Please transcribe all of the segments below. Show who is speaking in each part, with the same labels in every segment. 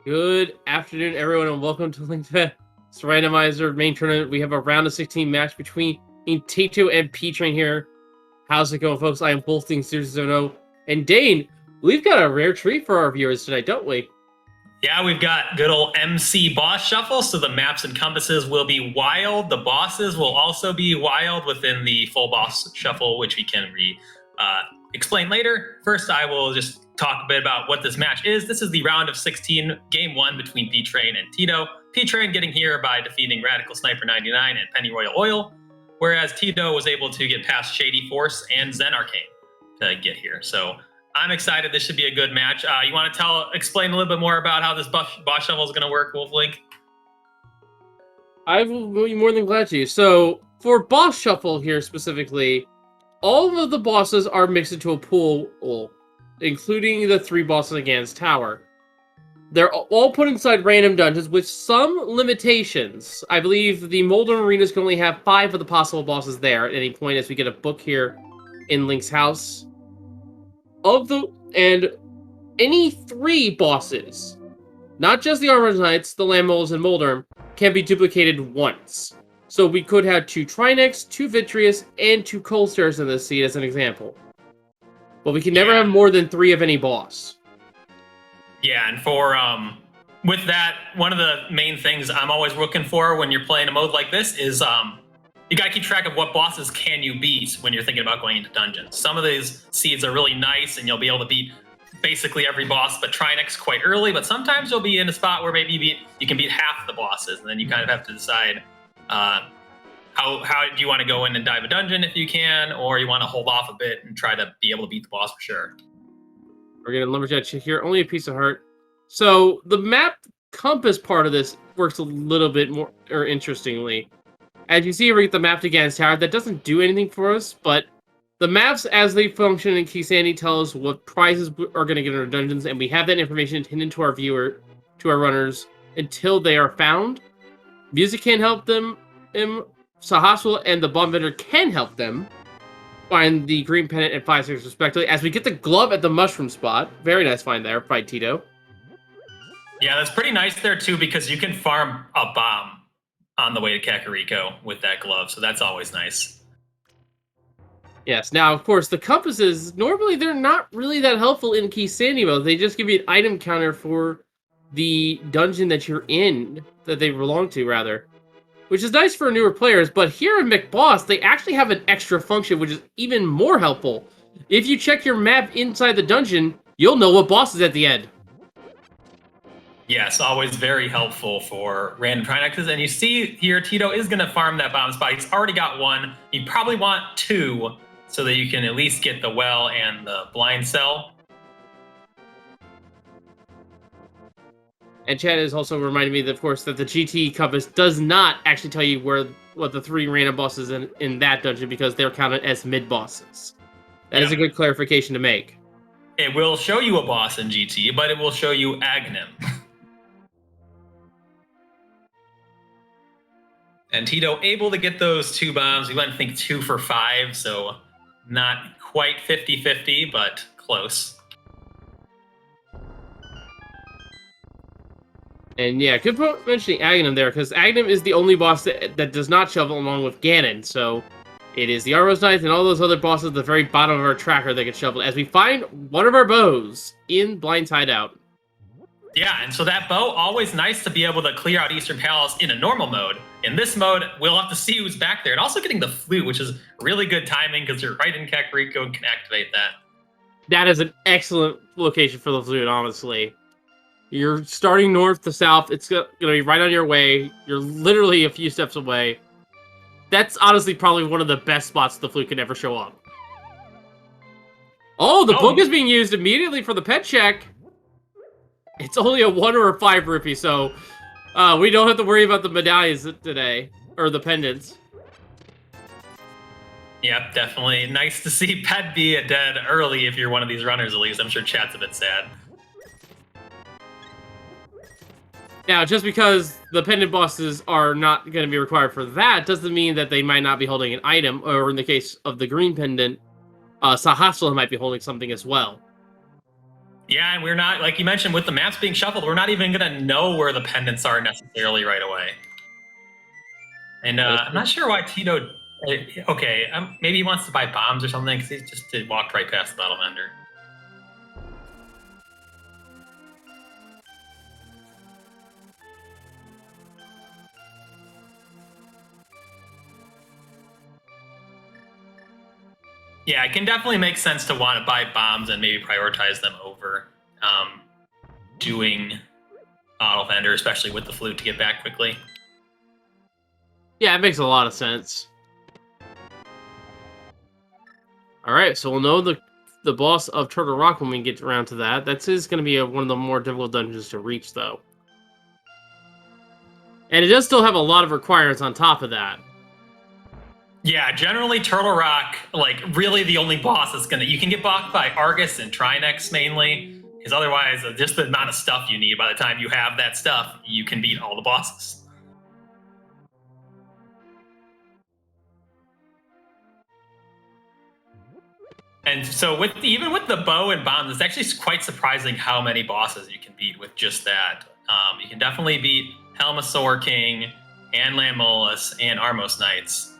Speaker 1: Good afternoon, everyone, and welcome to Link's Randomizer main tournament. We have a round of 16 match between Teto and P-Train here. How's it going, folks? I am Bolting 0 and Dane, we've got a rare treat for our viewers tonight, don't we?
Speaker 2: Yeah, we've got good old MC boss shuffle, so the maps and compasses will be wild. The bosses will also be wild within the full boss shuffle, which we can explain later. First, I will just talk a bit about what this match is. This is the round of 16, game 1 between P-Train and Teto. P-Train getting here by defeating Radical Sniper 99 and Pennyroyal Oil, whereas Teto was able to get past Shady Force and Zen Arcane to get here. So I'm excited. This should be a good match. You want to explain a little bit more about how this boss shuffle is going to work, Wolflink?
Speaker 1: I will be more than glad to. So, for boss shuffle here specifically, all of the bosses are mixed into a pool, including the 3 bosses in Ganon's Tower. They're all put inside random dungeons with some limitations. I believe the Molten Arenas can only have 5 of the possible bosses there at any point, as we get a book here in Link's house. And any 3 bosses, not just the Armor Knights, the Land Moles, and Moldorm, can be duplicated once. So we could have 2 Trinex, 2 Vitreous, and 2 Cold Stairs in this seed as an example. But we can never have more than 3 of any boss.
Speaker 2: Yeah, and for with that, one of the main things I'm always looking for when you're playing a mode like this is you gotta keep track of what bosses can you beat when you're thinking about going into dungeons. Some of these seeds are really nice, and you'll be able to beat basically every boss but Trinex quite early, but sometimes you'll be in a spot where maybe you can beat half the bosses, and then you kind of have to decide how do you want to go in and dive a dungeon if you can, or you want to hold off a bit and try to be able to beat the boss for sure.
Speaker 1: We're going to Lumberjack here, only a piece of heart. So the map compass part of this works a little bit more interestingly. As you see, we get the map to Ganon's Tower. That doesn't do anything for us, but the maps as they function in Key Sandy tell us what prizes are going to get in our dungeons, and we have that information hidden to our runners until they are found. Music can help them. Sahaswell and the bomb vendor can help them find the green pennant and 5-6 respectively, as we get the glove at the mushroom spot. Very nice find there by Teto.
Speaker 2: Yeah, that's pretty nice there too, because you can farm a bomb on the way to Kakariko with that glove, so that's always nice.
Speaker 1: Yes, now of course the compasses, normally they're not really that helpful in Key Sandy mode. They just give you an item counter for the dungeon that you're in, that they belong to rather. Which is nice for newer players, but here in McBoss, they actually have an extra function, which is even more helpful. If you check your map inside the dungeon, you'll know what boss is at the end.
Speaker 2: Yes, always very helpful for random Trinexes. And you see here, Teto is going to farm that bomb spot. He's already got 1. You probably want 2, so that you can at least get the well and the blind cell.
Speaker 1: And Chad is also reminding me that, of course, that the GT compass does not actually tell you what the 3 random bosses in that dungeon, because they're counted as mid-bosses. That is a good clarification to make.
Speaker 2: It will show you a boss in GT, but it will show you Aghanim. And Teto able to get those 2 bombs. We went, I think, 2 for 5, so not quite 50-50, but close.
Speaker 1: And yeah, good point mentioning Aghanim there, because Aghanim is the only boss that does not shovel along with Ganon, so it is the Arrows Knights and all those other bosses at the very bottom of our tracker that get shoveled, as we find one of our bows in Blind's Hideout.
Speaker 2: Yeah, and so that bow, always nice to be able to clear out Eastern Palace in a normal mode. In this mode, we'll have to see who's back there. And also getting the flute, which is really good timing, because you're right in Kakariko and can activate that.
Speaker 1: That is an excellent location for the flute, honestly. You're starting north to south. It's going to be right on your way. You're literally a few steps away. That's honestly probably one of the best spots the flute can ever show up. Oh, the book is being used immediately for the pet check. It's only a 1 or a 5 rupee, so we don't have to worry about the medallions today, or the pendants.
Speaker 2: Yep, definitely. Nice to see Pet be dead early if you're one of these runners, at least. I'm sure chat's a bit sad.
Speaker 1: Now, just because the pendant bosses are not going to be required for that doesn't mean that they might not be holding an item, or in the case of the green pendant, Sahaswell might be holding something as well.
Speaker 2: Yeah, and we're not, like you mentioned, with the maps being shuffled, we're not even going to know where the pendants are necessarily right away. And I'm not sure why Teto. Okay, maybe he wants to buy bombs or something because he just walked right past the battle vendor. Yeah, it can definitely make sense to want to buy bombs and maybe prioritize them over doing battle vendor, especially with the flute to get back quickly.
Speaker 1: Yeah, it makes a lot of sense. All right, so we'll know the boss of Turtle Rock when we get around to that. That is going to be one of the more difficult dungeons to reach, though. And it does still have a lot of requirements on top of that.
Speaker 2: Yeah, generally Turtle Rock, like really the only boss that's gonna, you can get blocked by Argus and Trinex mainly, because otherwise just the amount of stuff you need, by the time you have that stuff, you can beat all the bosses. And so even with the bow and bombs, it's actually quite surprising how many bosses you can beat with just that. You can definitely beat Helmasaur King and Lamolus and Armos Knights.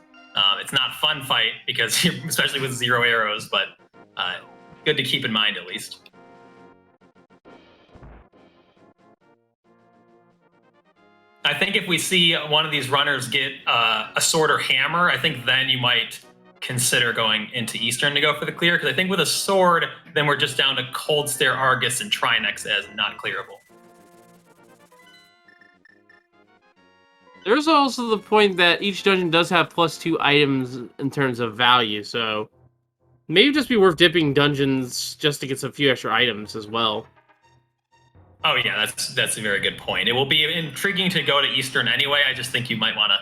Speaker 2: It's not a fun fight because, especially with 0 arrows, but good to keep in mind at least. I think if we see one of these runners get a sword or hammer, I think then you might consider going into Eastern to go for the clear, because I think with a sword, then we're just down to Cold Stare, Argus, and Trinex as not clearable.
Speaker 1: There's also the point that each dungeon does have +2 items in terms of value, so maybe just be worth dipping dungeons just to get some few extra items as well.
Speaker 2: Oh yeah, that's a very good point. It will be intriguing to go to Eastern anyway. I just think you might want to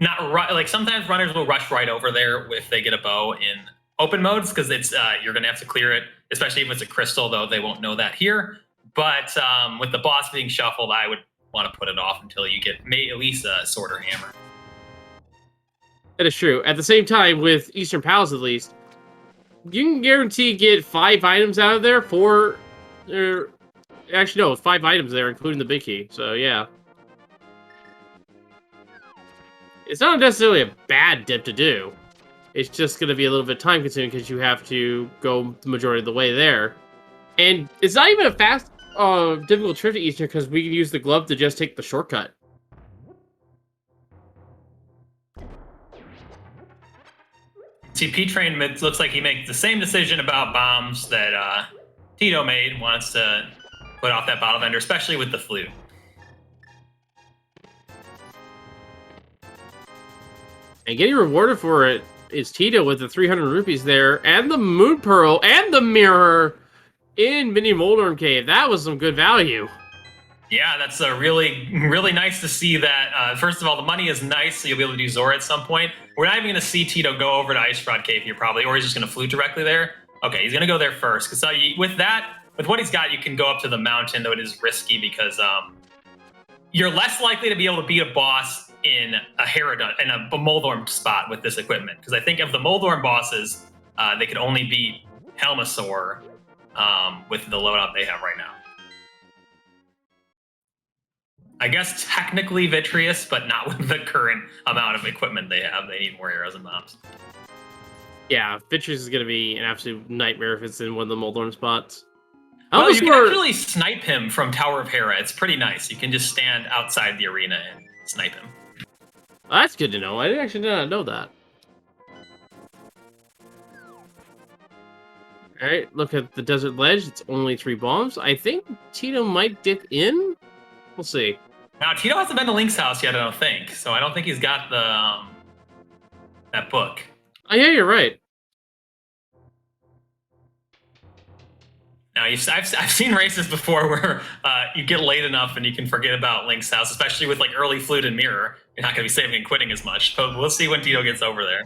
Speaker 2: not like sometimes runners will rush right over there if they get a bow in open modes, because it's you're going to have to clear it, especially if it's a crystal, though they won't know that here. But with the boss being shuffled, I would want to put it off until you get at least a sword or hammer.
Speaker 1: That is true. At the same time, with Eastern Palace at least, you can guarantee get 5 items out of there. 4, actually no, 5 items there, including the big key. So yeah, it's not necessarily a bad dip to do. It's just going to be a little bit time consuming because you have to go the majority of the way there, and it's not even a fast, difficult trip to Eastern because we can use the glove to just take the shortcut.
Speaker 2: See, P-Train looks like he makes the same decision about bombs that Teto made. Wants to put off that battle vendor, especially with the flute.
Speaker 1: And getting rewarded for it is Teto with the 300 rupees there, and the Moon Pearl, and the mirror in Mini Moldorm Cave. That was some good value.
Speaker 2: Yeah, that's really, really nice to see that. First of all, the money is nice, so you'll be able to do Zora at some point. We're not even going to see Teto go over to Ice Rod Cave here, probably, or he's just going to flute directly there. Okay, he's going to go there first. Because with what he's got, you can go up to the mountain, though it is risky because you're less likely to be able to beat a boss in a Hera in a Moldorm spot with this equipment. Because I think of the Moldorm bosses, they could only beat Helmasaur with the loadout they have right now. I guess technically Vitreous, but not with the current amount of equipment they have. They need more arrows and bombs.
Speaker 1: Yeah, Vitreous is going to be an absolute nightmare if it's in one of the Moldorm spots.
Speaker 2: Well, you can actually snipe him from Tower of Hera. It's pretty nice. You can just stand outside the arena and snipe him.
Speaker 1: Well, that's good to know. I actually did not know that. Alright, look at the Desert Ledge. It's only 3 bombs. I think Teto might dip in. We'll see.
Speaker 2: Now, Teto hasn't been to Link's house yet, I don't think. So I don't think he's got the that book.
Speaker 1: Oh, yeah, you're right.
Speaker 2: Now, I've seen races before where you get late enough and you can forget about Link's house, especially with like early flute and mirror. You're not going to be saving and quitting as much. But we'll see when Teto gets over there.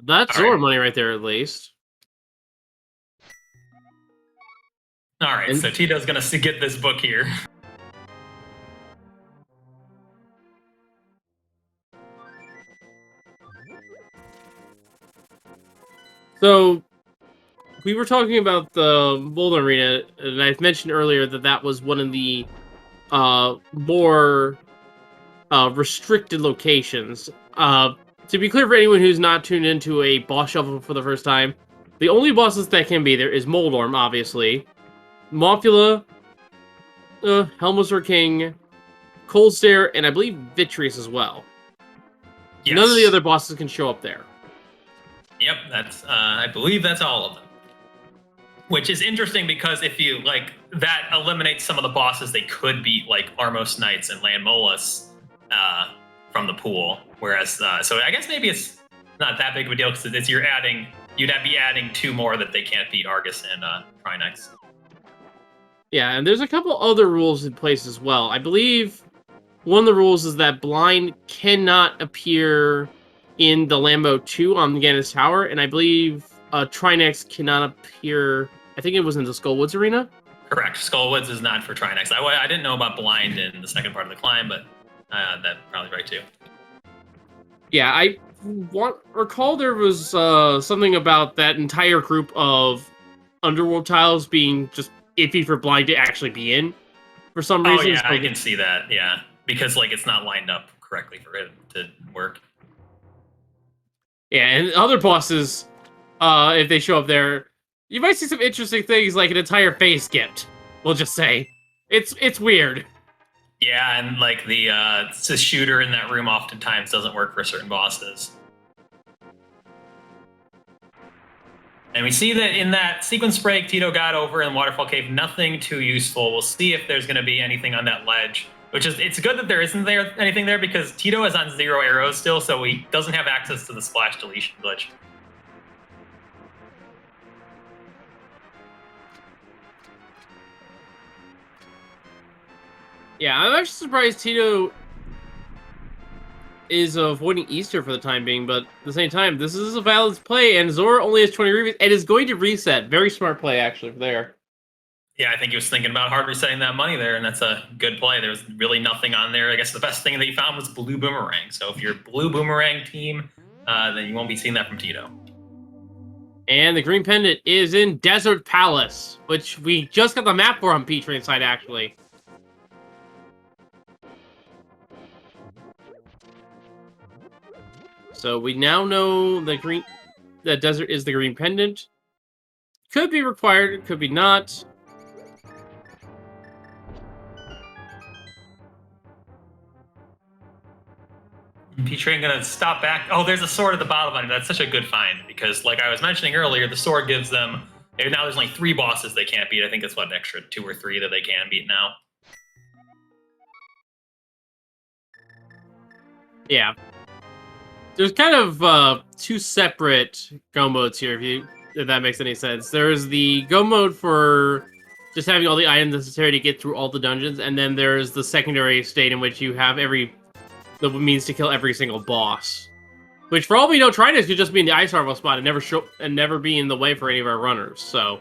Speaker 1: That's Zora money right there, at least.
Speaker 2: All right, so Tito's going to get this book here.
Speaker 1: So we were talking about the Boulder Arena, and I mentioned earlier that that was one of the more restricted locations. To be clear for anyone who's not tuned into a boss shuffle for the first time, the only bosses that can be there is Moldorm, obviously, Mopula, Helmsor King, Coldstare, and I believe Vitreous as well.
Speaker 2: Yes.
Speaker 1: None of the other bosses can show up there.
Speaker 2: Yep, that's I believe that's all of them. Which is interesting because if you like that eliminates some of the bosses they could beat, like Armos Knights and Landmolus from the pool. Whereas, so I guess maybe it's not that big of a deal because it's you'd be adding 2 more that they can't beat, Argus and Trinex.
Speaker 1: Yeah, and there's a couple other rules in place as well. I believe one of the rules is that Blind cannot appear in the Lambo 2 on Ganon Tower, and I believe Trinex cannot appear. I think it was in the Skullwoods Arena.
Speaker 2: Correct. Skullwoods is not for Trinex. I didn't know about Blind in the second part of the climb, but that's probably right too.
Speaker 1: Yeah, I recall there was something about that entire group of Underworld tiles being just iffy for Blind to actually be in for some reason.
Speaker 2: Oh yeah, I can see that. Yeah, because like it's not lined up correctly for it to work.
Speaker 1: Yeah, and other bosses, if they show up there, you might see some interesting things like an entire face skipped. We'll just say it's weird.
Speaker 2: Yeah, and like the shooter in that room oftentimes doesn't work for certain bosses. And we see that in that sequence break Teto got over in Waterfall Cave, nothing too useful. We'll see if there's going to be anything on that ledge, which is, it's good that there isn't anything there because Teto is on 0 arrows still, so he doesn't have access to the splash deletion glitch.
Speaker 1: Yeah, I'm actually surprised Teto is avoiding Easter for the time being, but at the same time, this is a valid play, and Zora only has 20 revies, and is going to reset. Very smart play, actually, there.
Speaker 2: Yeah, I think he was thinking about hard resetting that money there, and that's a good play. There was really nothing on there. I guess the best thing that he found was Blue Boomerang. So if you're a Blue Boomerang team, then you won't be seeing that from Teto.
Speaker 1: And the green pendant is in Desert Palace, which we just got the map for on P-Train side, actually. So we now know the desert is the green pendant. Could be required, could be not.
Speaker 2: P-Train gonna stop back. Oh, there's a sword at the bottom of it. That's such a good find because, like I was mentioning earlier, the sword gives them. Now there's only 3 bosses they can't beat. I think it's what, an extra 2 or 3 that they can beat now.
Speaker 1: Yeah. There's kind of 2 separate go modes here, if that makes any sense. There's the go mode for just having all the items necessary to get through all the dungeons, and then there's the secondary state in which you have the means to kill every single boss. Which, for all we know, Trinex could just be in the Ice Harvest spot and never be in the way for any of our runners, so...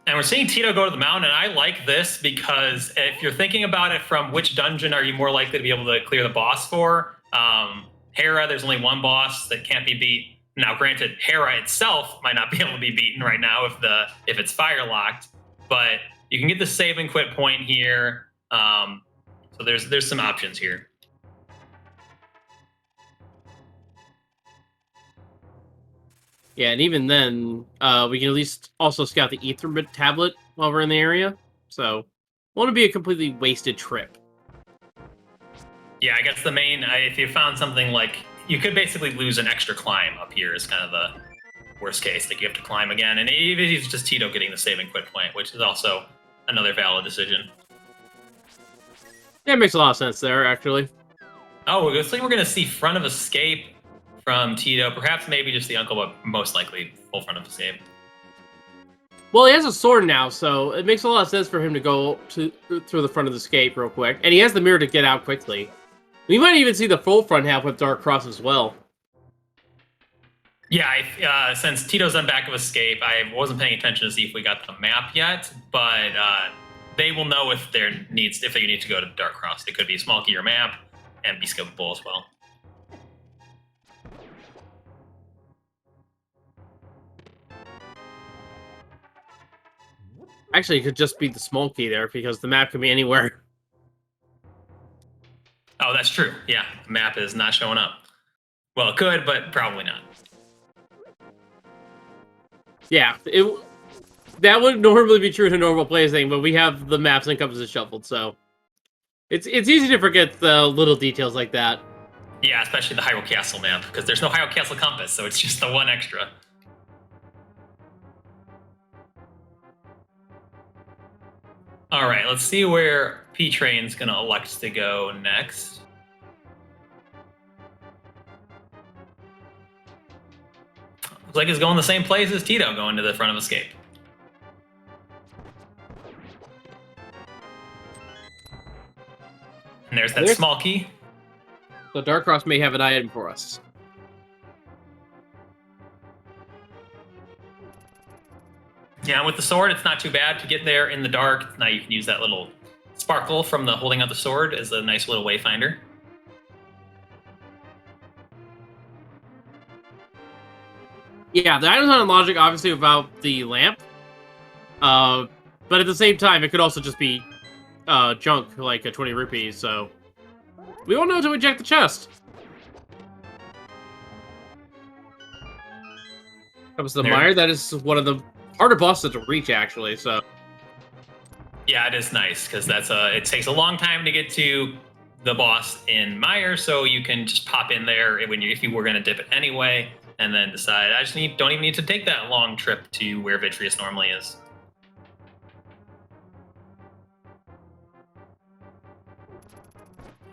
Speaker 2: And we're seeing Teto go to the mountain, and I like this because if you're thinking about it from which dungeon are you more likely to be able to clear the boss for, Hera, there's only 1 boss that can't be beat. Now, granted, Hera itself might not be able to be beaten right now if it's fire locked, but you can get the save and quit point here. So there's some options here.
Speaker 1: Yeah, and even then, we can at least also scout the Ether tablet while we're in the area. So, won't be a completely wasted trip.
Speaker 2: Yeah, I guess the main, if you found something like, you could basically lose an extra climb up here is kind of the worst case. Like you have to climb again, and even if it's just Teto getting the save and quit point, which is also another valid decision.
Speaker 1: Yeah, it makes a lot of sense there, actually.
Speaker 2: Oh, it looks like we're going to see front of escape from Teto. Perhaps maybe just the uncle, but most likely full front of escape.
Speaker 1: Well, he has a sword now, so it makes a lot of sense for him to go through the front of the escape real quick. And he has the mirror to get out quickly. We might even see the full front half with Dark Cross as well.
Speaker 2: Yeah, since Tito's on back of escape, I wasn't paying attention to see if we got the map yet, but they will know if they need to go to Dark Cross. It could be a small gear map and be skippable as well.
Speaker 1: Actually, it could just be the small key there because the map can be anywhere.
Speaker 2: Oh, that's true. Yeah, the map is not showing up. Well, it could, but probably not.
Speaker 1: Yeah, that would normally be true in a normal play thing, but we have the maps and compasses shuffled, so it's easy to forget the little details like that.
Speaker 2: Yeah, especially the Hyrule Castle map, because there's no Hyrule Castle compass, so it's just the one extra. All right, let's see where P-Train's gonna elect to go next. Looks like it's going the same place as Teto, going to the front of Escape. And there's that small key.
Speaker 1: So Dark Cross may have an item for us.
Speaker 2: Yeah, with the sword, it's not too bad to get there in the dark. Now you can use that little sparkle from the holding out the sword as a nice little wayfinder.
Speaker 1: Yeah, the item's not in logic, obviously, without the lamp. But at the same time, it could also just be junk, like a 20 rupees, so... We won't know until we check the chest. That was the Mire. That is one of the harder bosses to reach, actually, so...
Speaker 2: Yeah, it is nice, because that's it takes a long time to get to the boss in Mire, so you can just pop in there if you were going to dip it anyway, and then decide, don't even need to take that long trip to where Vitreous normally is.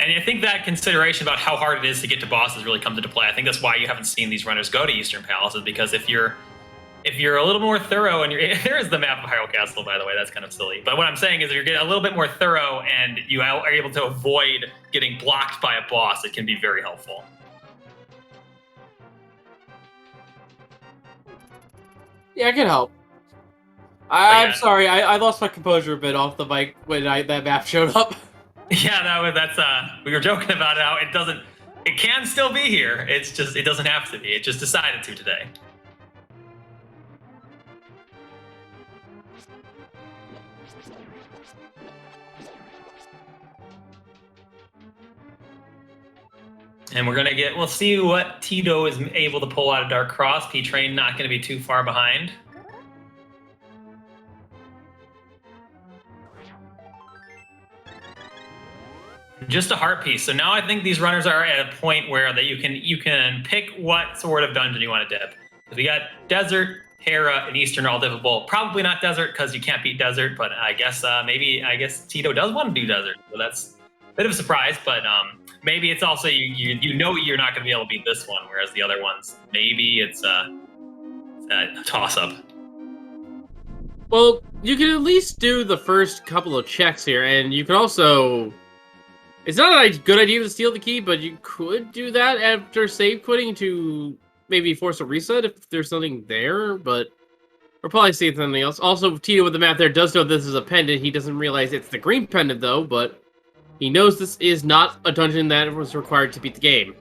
Speaker 2: And I think that consideration about how hard it is to get to bosses really comes into play. I think that's why you haven't seen these runners go to Eastern Palace, is because if you're a little more thorough, and there is the map of Hyrule Castle, by the way, that's kind of silly. But what I'm saying is if you're getting a little bit more thorough and you are able to avoid getting blocked by a boss, it can be very helpful.
Speaker 1: Yeah, it can help. I'm sorry, I lost my composure a bit off the mic when that map showed up.
Speaker 2: Yeah, that's we were joking about how it can still be here. It's just, it doesn't have to be. It just decided to today. And we'll see what Teto is able to pull out of Dark Cross. P-Train not going to be too far behind. Just a heart piece. So now I think these runners are at a point where that you can pick what sort of dungeon you want to dip. We got Desert, Hera, and Eastern all dippable. Probably not Desert because you can't beat Desert, but I guess Teto does want to do Desert. So that's a bit of a surprise, but maybe it's also you know you're not going to be able to beat this one, whereas the other ones, maybe it's a toss-up.
Speaker 1: Well, you can at least do the first couple of checks here, and you can also... It's not a good idea to steal the key, but you could do that after save quitting to maybe force a reset if there's something there, but we'll probably see something else. Also, Teto with the map there does know this is a pendant. He doesn't realize it's the green pendant, though, but he knows this is not a dungeon that was required to beat the game.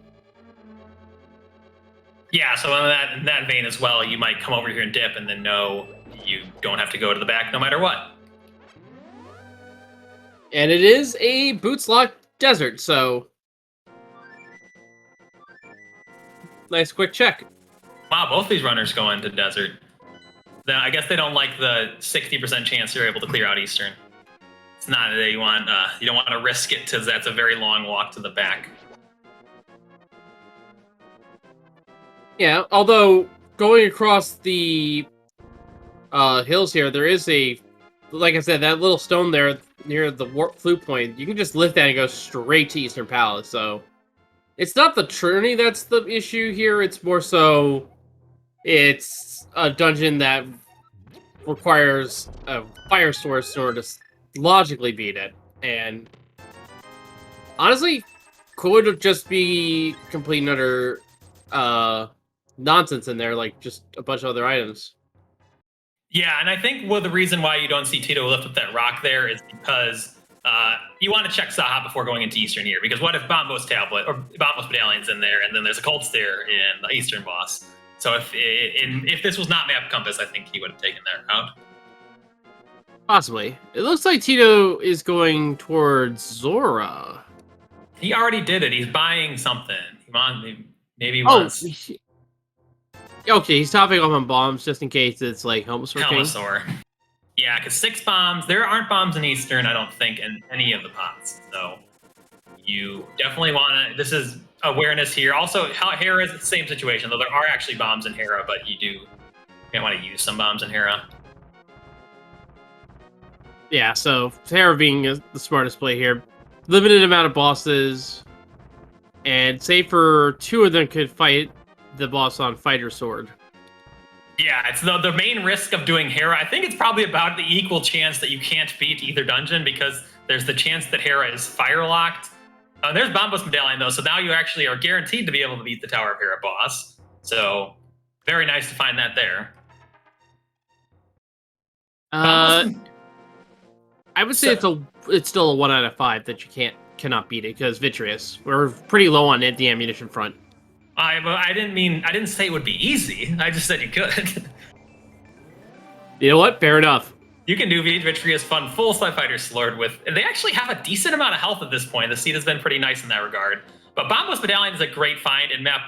Speaker 2: Yeah, so in that vein as well, you might come over here and dip and then know you don't have to go to the back no matter what.
Speaker 1: And it is a boots lock desert, so nice quick check.
Speaker 2: Wow, both these runners go into desert. Then I guess they don't like the 60% chance you're able to clear out Eastern. It's not that you don't want to risk it because that's a very long walk to the back.
Speaker 1: Yeah, although going across the hills here, there is like I said, that little stone there near the warp flute point. You can just lift that and go straight to Eastern Palace. So it's not the journey that's the issue here. It's more so it's a dungeon that requires a fire source in order to logically beat it. And honestly, could just be complete and utter nonsense in there, like just a bunch of other items.
Speaker 2: Yeah, and I think the reason why you don't see Teto lift up that rock there is because you want to check Saha before going into Eastern here. Because what if Bombo's Tablet or Bombo's Medallion's in there, and then there's a Cold Stare in the Eastern boss? So if this was not Map Compass, I think he would have taken that route.
Speaker 1: Possibly. It looks like Teto is going towards Zora.
Speaker 2: He already did it. He's buying something. Maybe he
Speaker 1: Oh,
Speaker 2: wants
Speaker 1: okay. He's topping off on bombs just in case it's like Helmasaur King.
Speaker 2: Helmasaur. Yeah, because 6 bombs. There aren't bombs in Eastern, I don't think, in any of the pots. So you definitely want to. This is awareness here. Also, Hera is the same situation, though there are actually bombs in Hera, but you want to use some bombs in Hera.
Speaker 1: Yeah, so Hera being the smartest play here. Limited amount of bosses, and say for 2 of them could fight the boss on Fighter Sword.
Speaker 2: Yeah, it's the main risk of doing Hera. I think it's probably about the equal chance that you can't beat either dungeon because there's the chance that Hera is fire locked. There's Bombos Medallion though, so now you actually are guaranteed to be able to beat the Tower of Hera boss. So very nice to find that there.
Speaker 1: I would say it's still a 1 out of 5 that you cannot beat it because Vitreous. We're pretty low on the ammunition front.
Speaker 2: I didn't say it would be easy. I just said you could.
Speaker 1: You know what? Fair enough.
Speaker 2: You can do Vitreous Fun full Slide Fighter Slurred with, and they actually have a decent amount of health at this point. The seed has been pretty nice in that regard. But Bombos Medallion is a great find in Map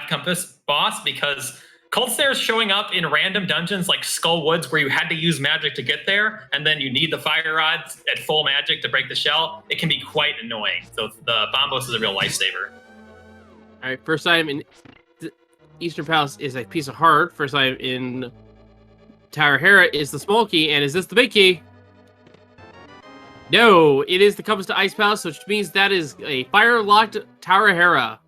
Speaker 2: Compass boss because Cold Stare is showing up in random dungeons like Skull Woods where you had to use magic to get there, and then you need the fire rods at full magic to break the shell. It can be quite annoying. So the Bombos is a real lifesaver.
Speaker 1: All right, first item in Eastern Palace is a piece of heart. First item in Tower Hera is the small key, and is this the big key? No, it is the compass to Ice Palace, which means that is a fire-locked Tower Hera.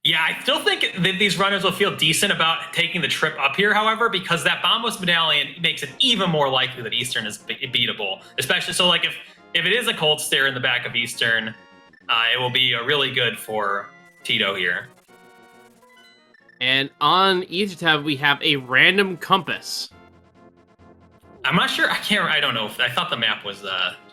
Speaker 2: Yeah, I still think that these runners will feel decent about taking the trip up here, however, because that Bombos Medallion makes it even more likely that Eastern is beatable. Especially, so like if it is a Cold Stare in the back of Eastern, it will be really good for Teto here.
Speaker 1: And on Ether tab, we have a random compass.
Speaker 2: I'm not sure. I don't know. I thought the map was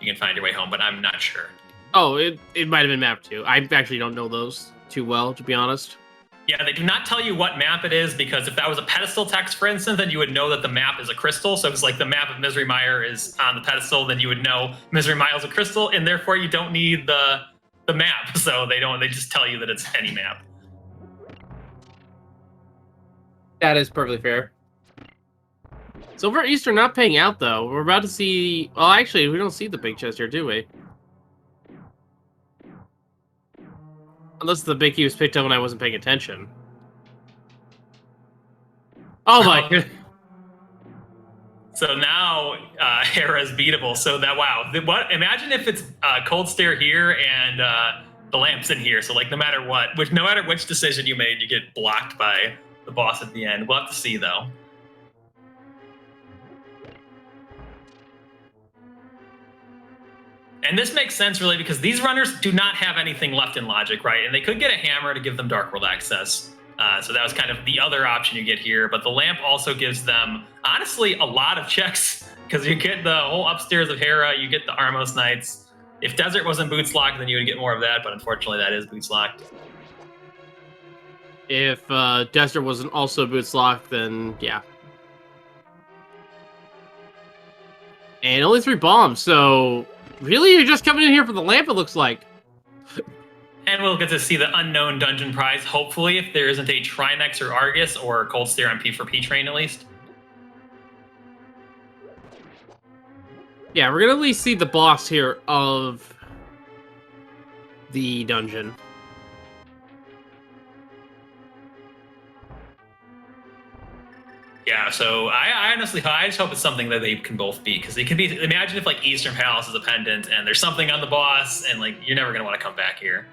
Speaker 2: you can find your way home, but I'm not sure.
Speaker 1: Oh, it might have been mapped too. I actually don't know those too well, to be honest.
Speaker 2: Yeah, they do not tell you what map it is because if that was a pedestal text, for instance, then you would know that the map is a crystal. So if it's like the map of Misery Mire is on the pedestal, then you would know Misery Mire is a crystal, and therefore you don't need the map. So they just tell you that it's any map.
Speaker 1: That is perfectly fair. Silver Eastern not paying out, though. We're about to see... Well, actually, we don't see the big chest here, do we? Unless the big key was picked up when I wasn't paying attention. Oh my god.
Speaker 2: So now Hera's beatable. So that, wow. Imagine if it's Cold Stare here and the lamp's in here. So like no matter which decision you made, you get blocked by the boss at the end. We'll have to see though. And this makes sense really because these runners do not have anything left in logic, right? And they could get a hammer to give them Dark World access. So that was kind of the other option you get here. But the lamp also gives them, honestly, a lot of checks because you get the whole upstairs of Hera, you get the Armos Knights. If Desert wasn't boots locked, then you would get more of that. But unfortunately, that is boots locked.
Speaker 1: If Desert wasn't also boots locked, then yeah. And only 3 bombs, so really you're just coming in here for the lamp, it looks like.
Speaker 2: And we'll get to see the unknown dungeon prize, hopefully, if there isn't a Trinex or Argus or Cold Stare on P4P train at least.
Speaker 1: Yeah, we're gonna at least see the boss here of the dungeon.
Speaker 2: Yeah, so I honestly, I just hope it's something that they can both beat because they can be. Imagine if like Eastern Palace is a pendant and there's something on the boss, and like you're never gonna want to come back here.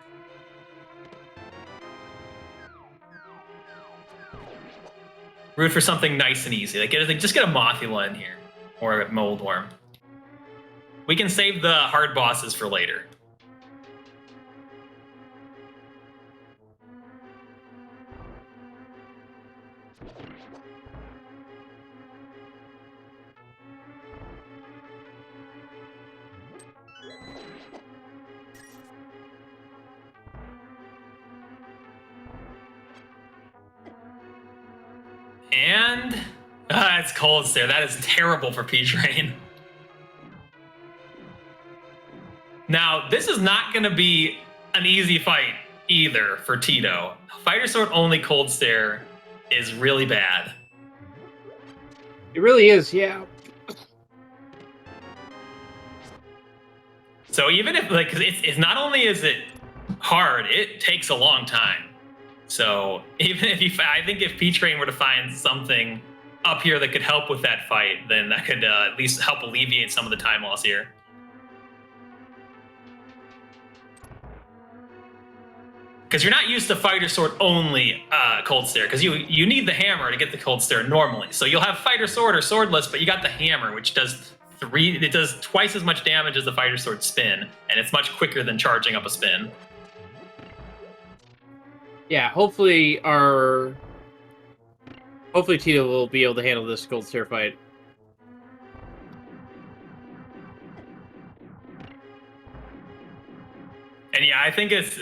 Speaker 2: Root for something nice and easy. Like just get a Mothula in here or a Mold Worm. We can save the hard bosses for later. And it's Cold Stare. That is terrible for P-Train. Now, this is not going to be an easy fight either for Teto. Fighter Sword only Cold Stare is really bad.
Speaker 1: It really is, yeah.
Speaker 2: So even if, like, it's not only is it hard, it takes a long time. So even if I think if P-Train were to find something up here that could help with that fight, then that could at least help alleviate some of the time loss here. Because you're not used to Fighter Sword only Cold Stare, because you need the hammer to get the Cold Stare normally. So you'll have Fighter Sword or Swordless, but you got the hammer, which does twice as much damage as the Fighter Sword spin, and it's much quicker than charging up a spin.
Speaker 1: Yeah, hopefully Teto will be able to handle this Cold Stare fight.
Speaker 2: And yeah, I think it's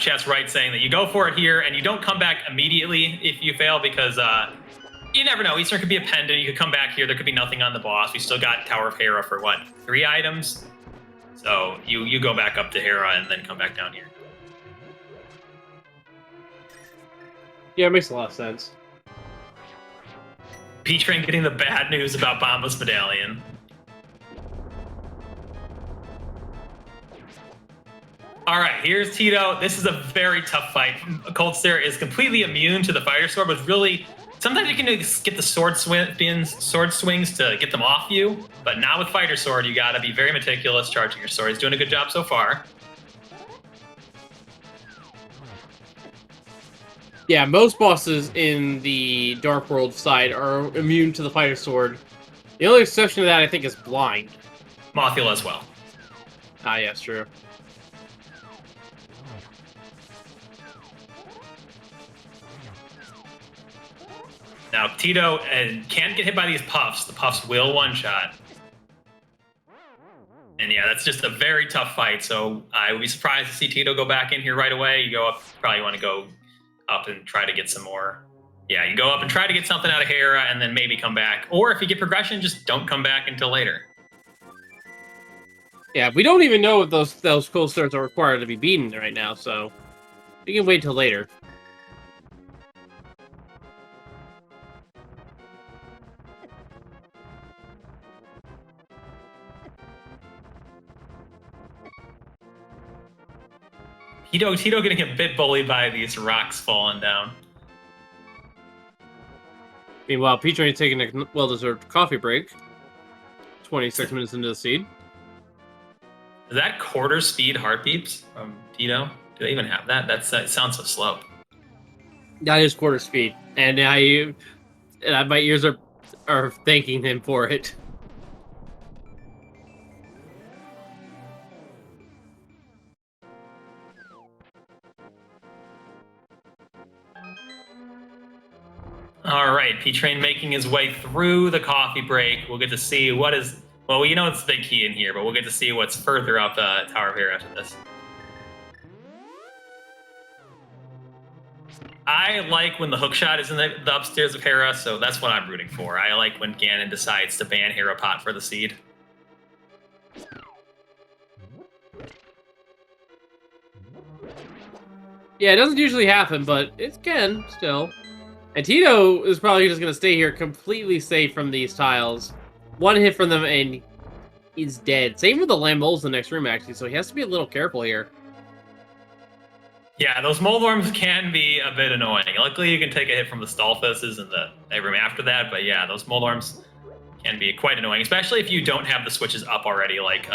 Speaker 2: Chet's right saying that you go for it here and you don't come back immediately if you fail, because you never know. Eastern could be a pendant. You could come back here. There could be nothing on the boss. We still got Tower of Hera for what? 3 items? So you go back up to Hera and then come back down here.
Speaker 1: Yeah, it makes a lot of sense.
Speaker 2: P-Train getting the bad news about Bomba's Medallion. All right, here's Teto. This is a very tough fight. Cold Stare is completely immune to the Fighter Sword, but really, sometimes you can get the sword swings to get them off you, but not with Fighter Sword. You gotta be very meticulous charging your sword. He's doing a good job so far.
Speaker 1: Yeah, most bosses in the Dark World side are immune to the Fighter Sword. The only exception to that, I think, is Blind.
Speaker 2: Mothula as well.
Speaker 1: Ah, yes, true.
Speaker 2: Now, Teto can't get hit by these puffs. The puffs will one-shot. And yeah, that's just a very tough fight, so I would be surprised to see Teto go back in here right away. You go up, probably want to go up and try to get some more. Yeah, you go up and try to get something out of Hera and then maybe come back. Or if you get progression, just don't come back until later.
Speaker 1: Yeah, we don't even know if those Cold Stares are required to be beaten right now, so we can wait till later.
Speaker 2: Teto getting a bit bullied by these rocks falling down.
Speaker 1: Meanwhile, P-Train is taking a well-deserved coffee break. 26 minutes into the seed.
Speaker 2: Is that quarter speed heartbeats from Teto? Do they even have that? That sounds so slow.
Speaker 1: That is quarter speed, and my ears are thanking him for it.
Speaker 2: All right, P-Train making his way through the coffee break. We'll get to see what is... Well, you know it's the big key in here, but we'll get to see what's further up Tower of Hera after this. I like when the hookshot is in the upstairs of Hera, so that's what I'm rooting for. I like when Ganon decides to ban Hera Pot for the seed.
Speaker 1: Yeah, it doesn't usually happen, but it can still. And Teto is probably just going to stay here completely safe from these tiles. One hit from them and he's dead. Same with the Lambols in the next room, actually, so he has to be a little careful here.
Speaker 2: Yeah, those Moldorms can be a bit annoying. Luckily, you can take a hit from the Stalfoses in the room after that, but yeah, those Moldorms can be quite annoying, especially if you don't have the switches up already like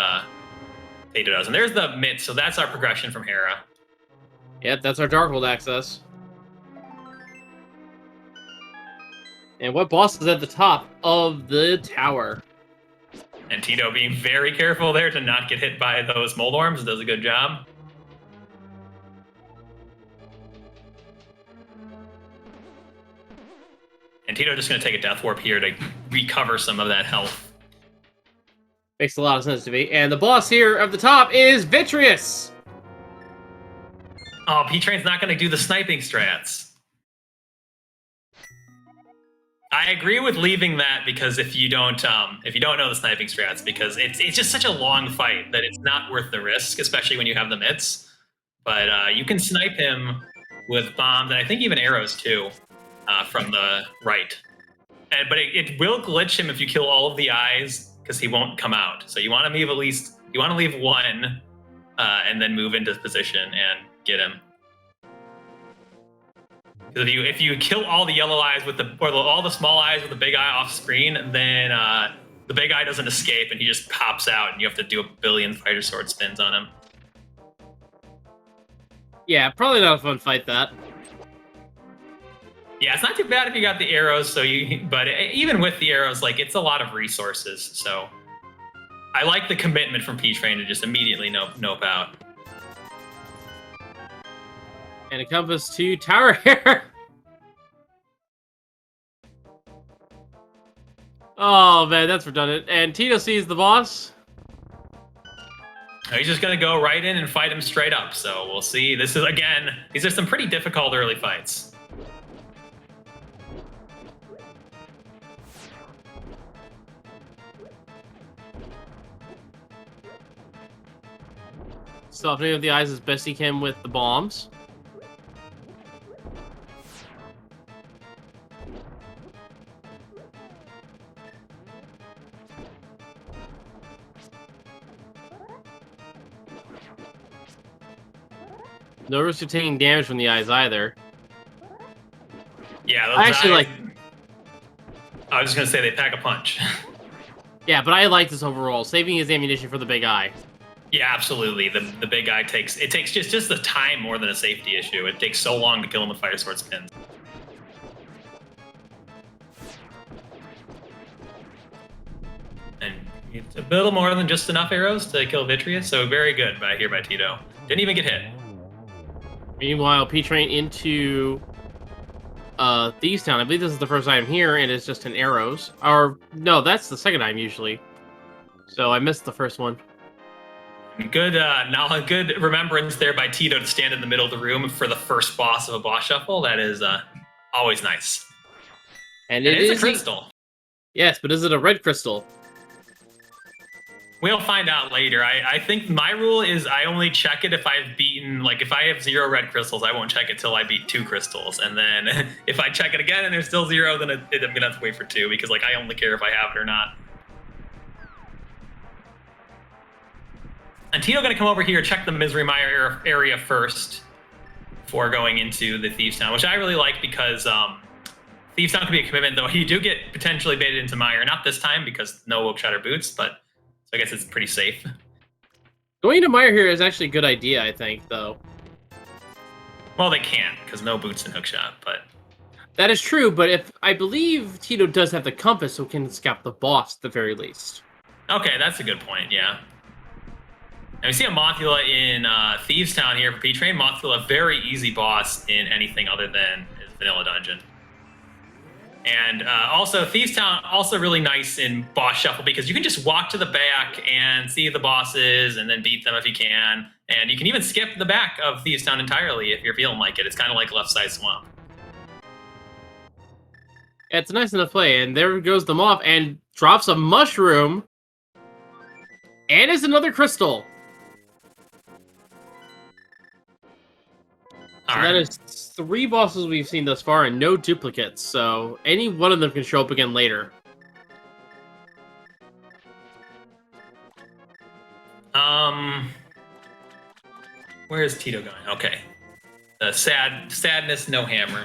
Speaker 2: Teto does. And there's the Mitt, so that's our progression from Hera.
Speaker 1: Yep, that's our Dark World access. And what boss is at the top of the tower?
Speaker 2: And Teto being very careful there to not get hit by those Moldorms does a good job. And Teto just going to take a Death Warp here to recover some of that health.
Speaker 1: Makes a lot of sense to me. And the boss here at the top is Vitreous!
Speaker 2: Oh, P-Train's not going to do the sniping strats. I agree with leaving that because if you don't know the sniping strats, because it's just such a long fight that it's not worth the risk, especially when you have the mitts. But you can snipe him with bombs and I think even arrows too from the right. But it will glitch him if you kill all of the eyes because he won't come out. So you want to leave one and then move into position and get him. Because if you kill all the yellow eyes all the small eyes with the big eye off screen, then the big eye doesn't escape and he just pops out and you have to do a billion fighter sword spins on him.
Speaker 1: Yeah, probably not a fun fight, that.
Speaker 2: Yeah, it's not too bad if you got the arrows. But even with the arrows, like it's a lot of resources. So I like the commitment from P-Train to just immediately nope out.
Speaker 1: And a compass to Tower here. Oh man, that's redundant. And Teto sees the boss.
Speaker 2: He's just gonna go right in and fight him straight up. So we'll see. These are some pretty difficult early fights.
Speaker 1: Softening of the eyes as best he can with the bombs. No risk of taking damage from the eyes either.
Speaker 2: Yeah, those
Speaker 1: I actually
Speaker 2: eyes, I was just gonna say they pack a punch.
Speaker 1: Yeah, but I like this overall. Saving his ammunition for the big eye.
Speaker 2: Yeah, absolutely. The big guy takes just the time more than a safety issue. It takes so long to kill him with fire sword spins. And it's a little more than just enough arrows to kill Vitreous, so very good by Teto. Didn't even get hit.
Speaker 1: Meanwhile, P-Train into Thieves Town. I believe this is the first time here, and it's just in arrows. Or, no, that's the second time usually. So I missed the first one.
Speaker 2: Good remembrance there by Teto to stand in the middle of the room for the first boss of a boss shuffle. That is always nice.
Speaker 1: And
Speaker 2: it is a crystal.
Speaker 1: Yes, but is it a red crystal?
Speaker 2: We'll find out later. I think my rule is I only check it if I've beaten, like if I have 0 red crystals, I won't check it till I beat 2 crystals. And then if I check it again and there's still 0, then I'm going to have to wait for 2 because like I only care if I have it or not. And Teto going to come over here, check the Misery Mire area first before going into the Thieves Town, which I really like because Thieves Town can be a commitment, though you do get potentially baited into Mire. Not this time because no Oak Shatter boots, but so I guess it's pretty safe.
Speaker 1: Going into Mire here is actually a good idea, I think, though.
Speaker 2: Well, they can't because no boots and hookshot, but
Speaker 1: that is true. But I believe Teto does have the compass, so can scout the boss at the very least.
Speaker 2: Okay, that's a good point. Yeah. And we see a Mothula in Thieves Town here for P-Train. Mothula, very easy boss in anything other than his vanilla dungeon. And also, Thieves Town, also really nice in boss shuffle because you can just walk to the back and see the bosses and then beat them if you can. And you can even skip the back of Thieves Town entirely if you're feeling like it. It's kind of like Left Side Swamp.
Speaker 1: Yeah, it's nice enough play. And there goes the Moth and drops a mushroom. And it's another crystal. So that is 3 bosses we've seen thus far and no duplicates, so any one of them can show up again later.
Speaker 2: Where is Teto going? Okay. The sadness, no hammer.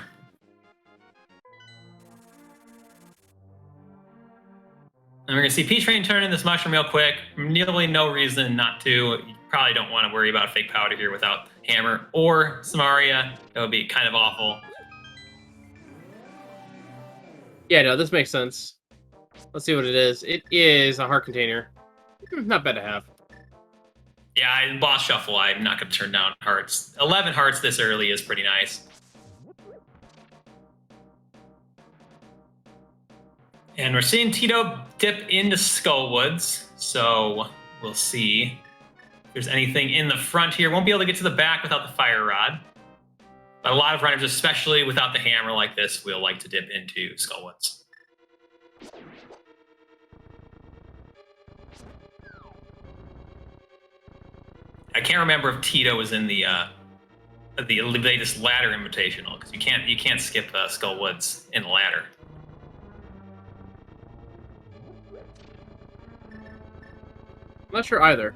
Speaker 2: And we're going to see P-Train turn in this mushroom real quick. Nearly no reason not to. You probably don't want to worry about fake powder here without hammer or Samaria. That would be kind of awful.
Speaker 1: Yeah, no, this makes sense. Let's see what it is. It is a heart container. Not bad to have.
Speaker 2: Yeah, in boss shuffle, I'm not going to turn down hearts. 11 hearts this early is pretty nice. And we're seeing Teto dip into Skullwoods, so we'll see if there's anything in the front here. Won't be able to get to the back without the fire rod. But a lot of runners, especially without the hammer like this, will like to dip into Skullwoods. I can't remember if Teto was in the latest ladder invitational, because you can't skip Skull Woods in the ladder.
Speaker 1: I'm not sure either.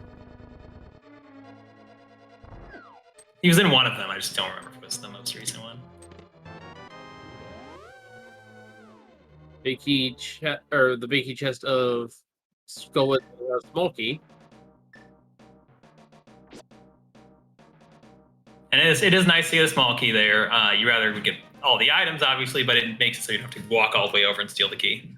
Speaker 2: He was in one of them. I just don't remember if it was the most recent one.
Speaker 1: Big key or the big key chest of Skull with Smokey.
Speaker 2: And it is nice to get a small key there. You rather get all the items, obviously, but it makes it so you don't have to walk all the way over and steal the key.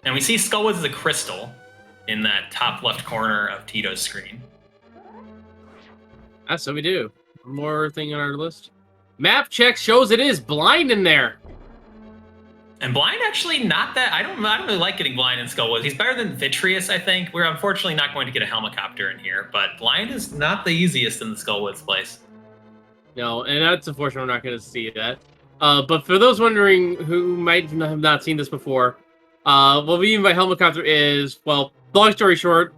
Speaker 2: And we see Skullwoods as a crystal in that top left corner of Tito's screen.
Speaker 1: That's what we do. One more thing on our list. Map check shows it is blind in there.
Speaker 2: And blind actually not that. I don't really like getting blind in Skullwoods. He's better than Vitreous, I think. We're unfortunately not going to get a helicopter in here, but blind is not the easiest in the Skullwoods place.
Speaker 1: No, and that's unfortunate. We're not going to see that. But for those wondering who might have not seen this before, what we mean by helicopter is, well, long story short,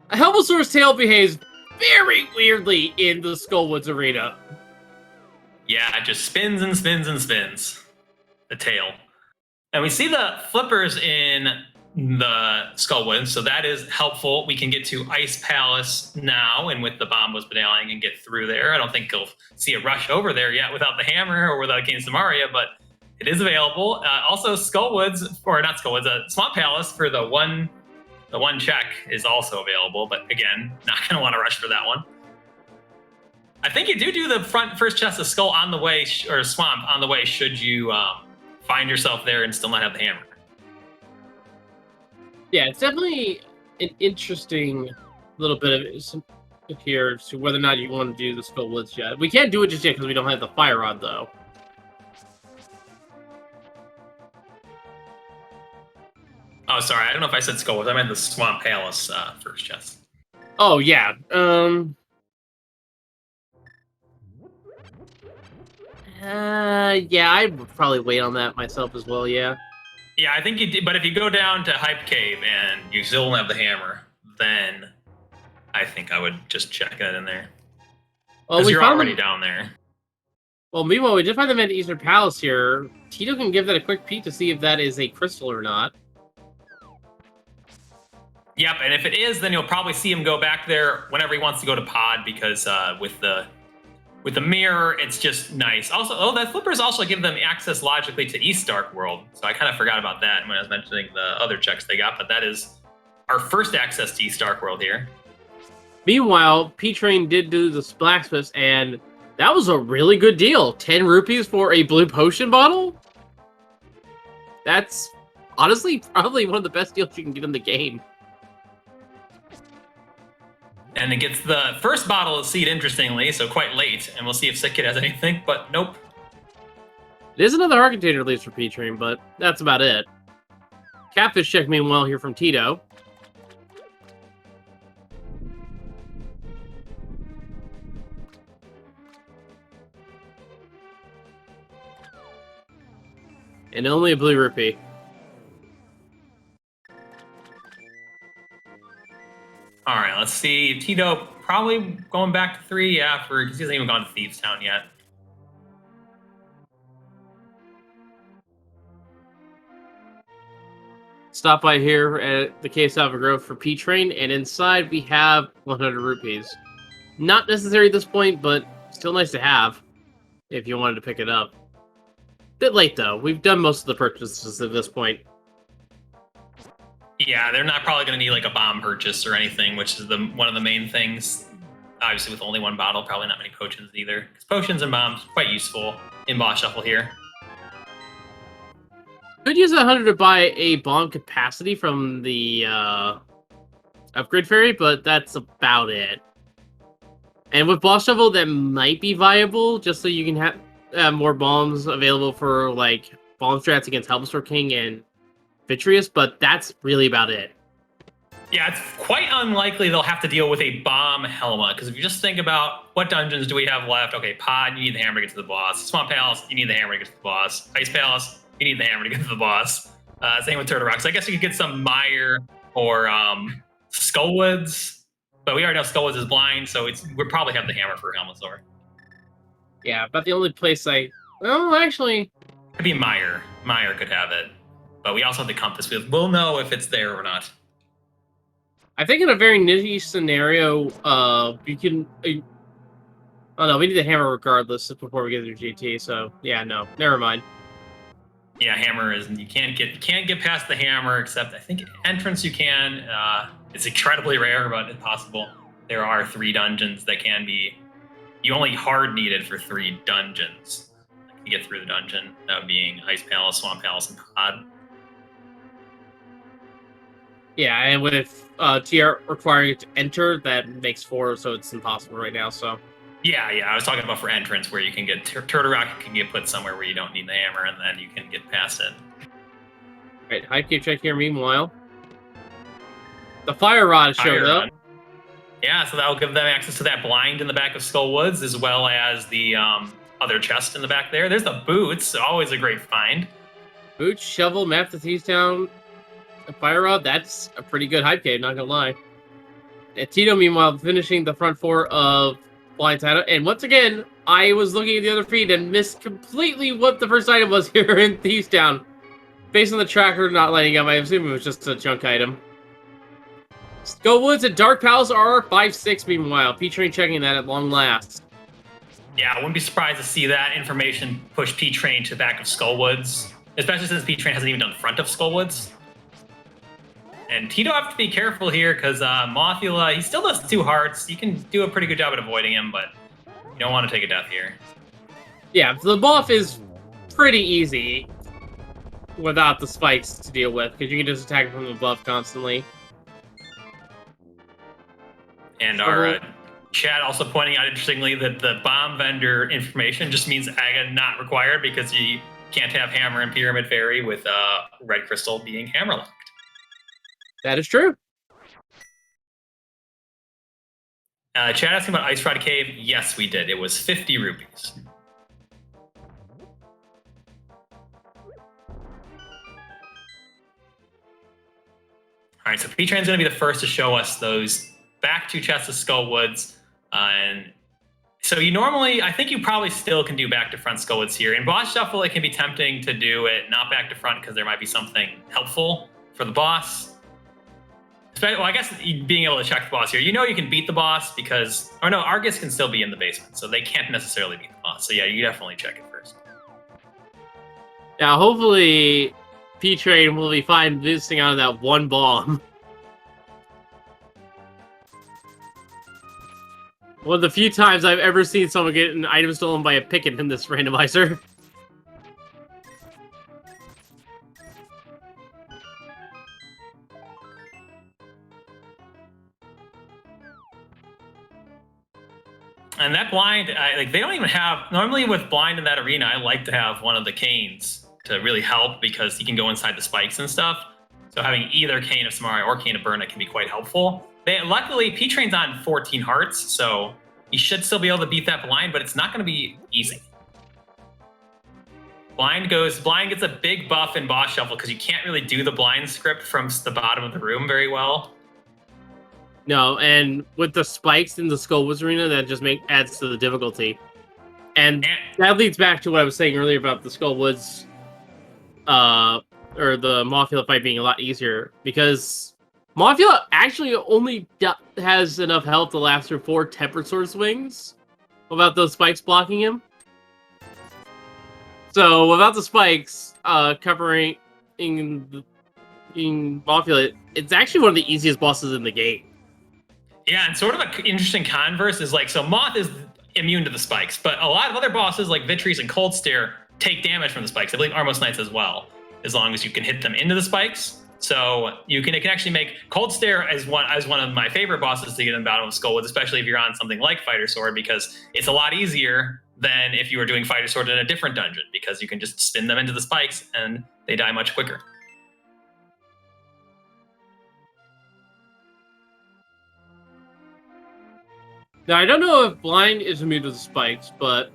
Speaker 1: a Helmasaur's tail behaves very weirdly in the Skullwoods arena.
Speaker 2: Yeah, it just spins and spins and spins. The tail. And we see the flippers in the Skullwoods, so that is helpful. We can get to Ice Palace now, and with the Bombos Medallion and get through there. I don't think you'll see a rush over there yet without the hammer or without King Samaria, but it is available. Also, Skullwoods, or not Skullwoods, Swamp Palace for the one check is also available, but again, not going to want to rush for that one. I think you do the first chest of Skull on the way, or Swamp on the way, should you find yourself there and still not have the hammer.
Speaker 1: Yeah, it's definitely an interesting little bit of here to whether or not you want to do the Skullwoods yet. We can't do it just yet because we don't have the fire rod, though.
Speaker 2: Oh, sorry. I don't know if I said Skullwoods. I meant the Swamp Palace first chest.
Speaker 1: Oh, yeah. Yeah, I'd probably wait on that myself as well, yeah.
Speaker 2: Yeah, I think you did, but if you go down to Hype Cave and you still don't have the hammer, then I think I would just check that in there. Well, you're already down there.
Speaker 1: Well, meanwhile, we did find them at Eastern Palace here. Teto can give that a quick peek to see if that is a crystal or not.
Speaker 2: Yep, and if it is, then you'll probably see him go back there whenever he wants to go to Pod, because with the mirror, it's just nice. Also, that flippers also give them access logically to East Dark World, so I kind of forgot about that when I was mentioning the other checks they got, but that is our first access to East Dark World here.
Speaker 1: Meanwhile, P-Train did do the Blacksmith, and that was a really good deal. 10 rupees for a blue potion bottle? That's honestly probably one of the best deals you can get in the game.
Speaker 2: And it gets the first bottle of seed, interestingly, so quite late. And we'll see if Sikkit has anything, but nope.
Speaker 1: It is another heart container release for P-Train, but that's about it. Catfish check, meanwhile, here from Teto. And only a blue rupee.
Speaker 2: All right, let's see. Teto probably going back to 3, yeah, because he hasn't even gone to Thieves Town yet.
Speaker 1: Stop by here at the Cave Salva Grove for P-Train, and inside we have 100 rupees. Not necessary at this point, but still nice to have if you wanted to pick it up. Bit late, though. We've done most of the purchases at this point.
Speaker 2: Yeah, they're not probably going to need like a bomb purchase or anything, which is one of the main things. Obviously, with only one bottle, probably not many potions either. Because potions and bombs quite useful in boss shuffle here.
Speaker 1: Could use 100 to buy a bomb capacity from the upgrade fairy, but that's about it. And with boss shuffle, that might be viable, just so you can have more bombs available for like bomb strats against Helmasaur King and Vitreous, but that's really about it.
Speaker 2: Yeah, it's quite unlikely they'll have to deal with a bomb Helma, because if you just think about what dungeons do we have left, okay, Pod, you need the hammer to get to the boss. Swamp Palace, you need the hammer to get to the boss. Ice Palace, you need the hammer to get to the boss. Same with Turtle Rock. So I guess you could get some Mire or Skullwoods, but we already know Skullwoods is blind, so we'll probably have the hammer for Helmasaur.
Speaker 1: Yeah, but the only place well, actually,
Speaker 2: Could be Mire. Mire could have it, but we also have the compass. We'll know if it's there or not.
Speaker 1: I think in a very niche scenario, you can. Oh no, we need the hammer regardless before we get to GT. So yeah, no, never mind.
Speaker 2: Yeah, hammer is you can't get past the hammer except I think entrance you can. It's incredibly rare, but it's possible. There are 3 dungeons that can be. You only hard needed for 3 dungeons to get through the dungeon. That being Ice Palace, Swamp Palace, and Pod.
Speaker 1: Yeah, and with TR requiring it to enter, that makes 4, so it's impossible right now. So.
Speaker 2: Yeah, I was talking about for entrance where you can get Turtle Rock can get put somewhere where you don't need the hammer, and then you can get past it.
Speaker 1: Right, hype cube check here. Meanwhile, the fire rod showed up.
Speaker 2: Yeah, so that will give them access to that blind in the back of Skull Woods, as well as the other chest in the back there. There's the boots, always a great find.
Speaker 1: Boots, shovel, map to Thieves Town, a fire rod. That's a pretty good hype cave, not gonna lie. And Teto, meanwhile, finishing the front 4 of Blind Teto. And once again, I was looking at the other feed and missed completely what the first item was here in Thieves Town. Based on the tracker not lighting up, I assume it was just a junk item. Skullwoods and Dark Palace are 5-6 meanwhile. P-Train checking that at long last.
Speaker 2: Yeah, I wouldn't be surprised to see that information push P-Train to the back of Skullwoods, especially since P-Train hasn't even done front of Skullwoods. And Teto have to be careful here because Mothula, he still does 2 hearts. You can do a pretty good job at avoiding him, but you don't want to take a death here.
Speaker 1: Yeah, the buff is pretty easy without the spikes to deal with because you can just attack from above constantly.
Speaker 2: And our chat also pointing out, interestingly, that the bomb vendor information just means Aga not required because you can't have Hammer and Pyramid Fairy with Red Crystal being hammer locked.
Speaker 1: That is true.
Speaker 2: Chat asking about Ice Rod Cave. Yes, we did. It was 50 rupees. All right, so P-Train's going to be the first to show us those back 2 chests of Skullwoods. And so I think you probably still can do back to front Skullwoods here. In boss shuffle, it can be tempting to do it not back to front because there might be something helpful for the boss. Well, I guess being able to check the boss here, you can beat the boss because, or no, Argus can still be in the basement, so they can't necessarily beat the boss. So yeah, you definitely check it first.
Speaker 1: Now, hopefully, P-Train will be fine boosting out of that 1 bomb. One of the few times I've ever seen someone get an item stolen by a picket in this randomizer.
Speaker 2: And that blind, they don't even have, normally with blind in that arena, I like to have one of the canes to really help because you can go inside the spikes and stuff. So having either Cane of Samari or Cane of Burna can be quite helpful. Luckily, P-Train's on 14 hearts, so he should still be able to beat that blind, but it's not going to be easy. Blind gets a big buff in boss shuffle because you can't really do the blind script from the bottom of the room very well.
Speaker 1: No, and with the spikes in the Skullwoods arena, that just adds to the difficulty. And that leads back to what I was saying earlier about the Skullwoods, or the Mothula fight being a lot easier, because Mothula actually only has enough health to last through 4 Tempered Sword swings without those spikes blocking him. So without the spikes covering in Mothula, it's actually one of the easiest bosses in the game.
Speaker 2: Yeah, and sort of an interesting converse is so Moth is immune to the spikes, but a lot of other bosses like Vitrees and Cold Stare take damage from the spikes. I believe Armos Knights as well, as long as you can hit them into the spikes. So it can actually make Cold Stare as one of my favorite bosses to get in battle with Skullwoods, especially if you're on something like Fighter Sword, because it's a lot easier than if you were doing Fighter Sword in a different dungeon, because you can just spin them into the spikes and they die much quicker.
Speaker 1: Now, I don't know if Blind is immune to the spikes, but...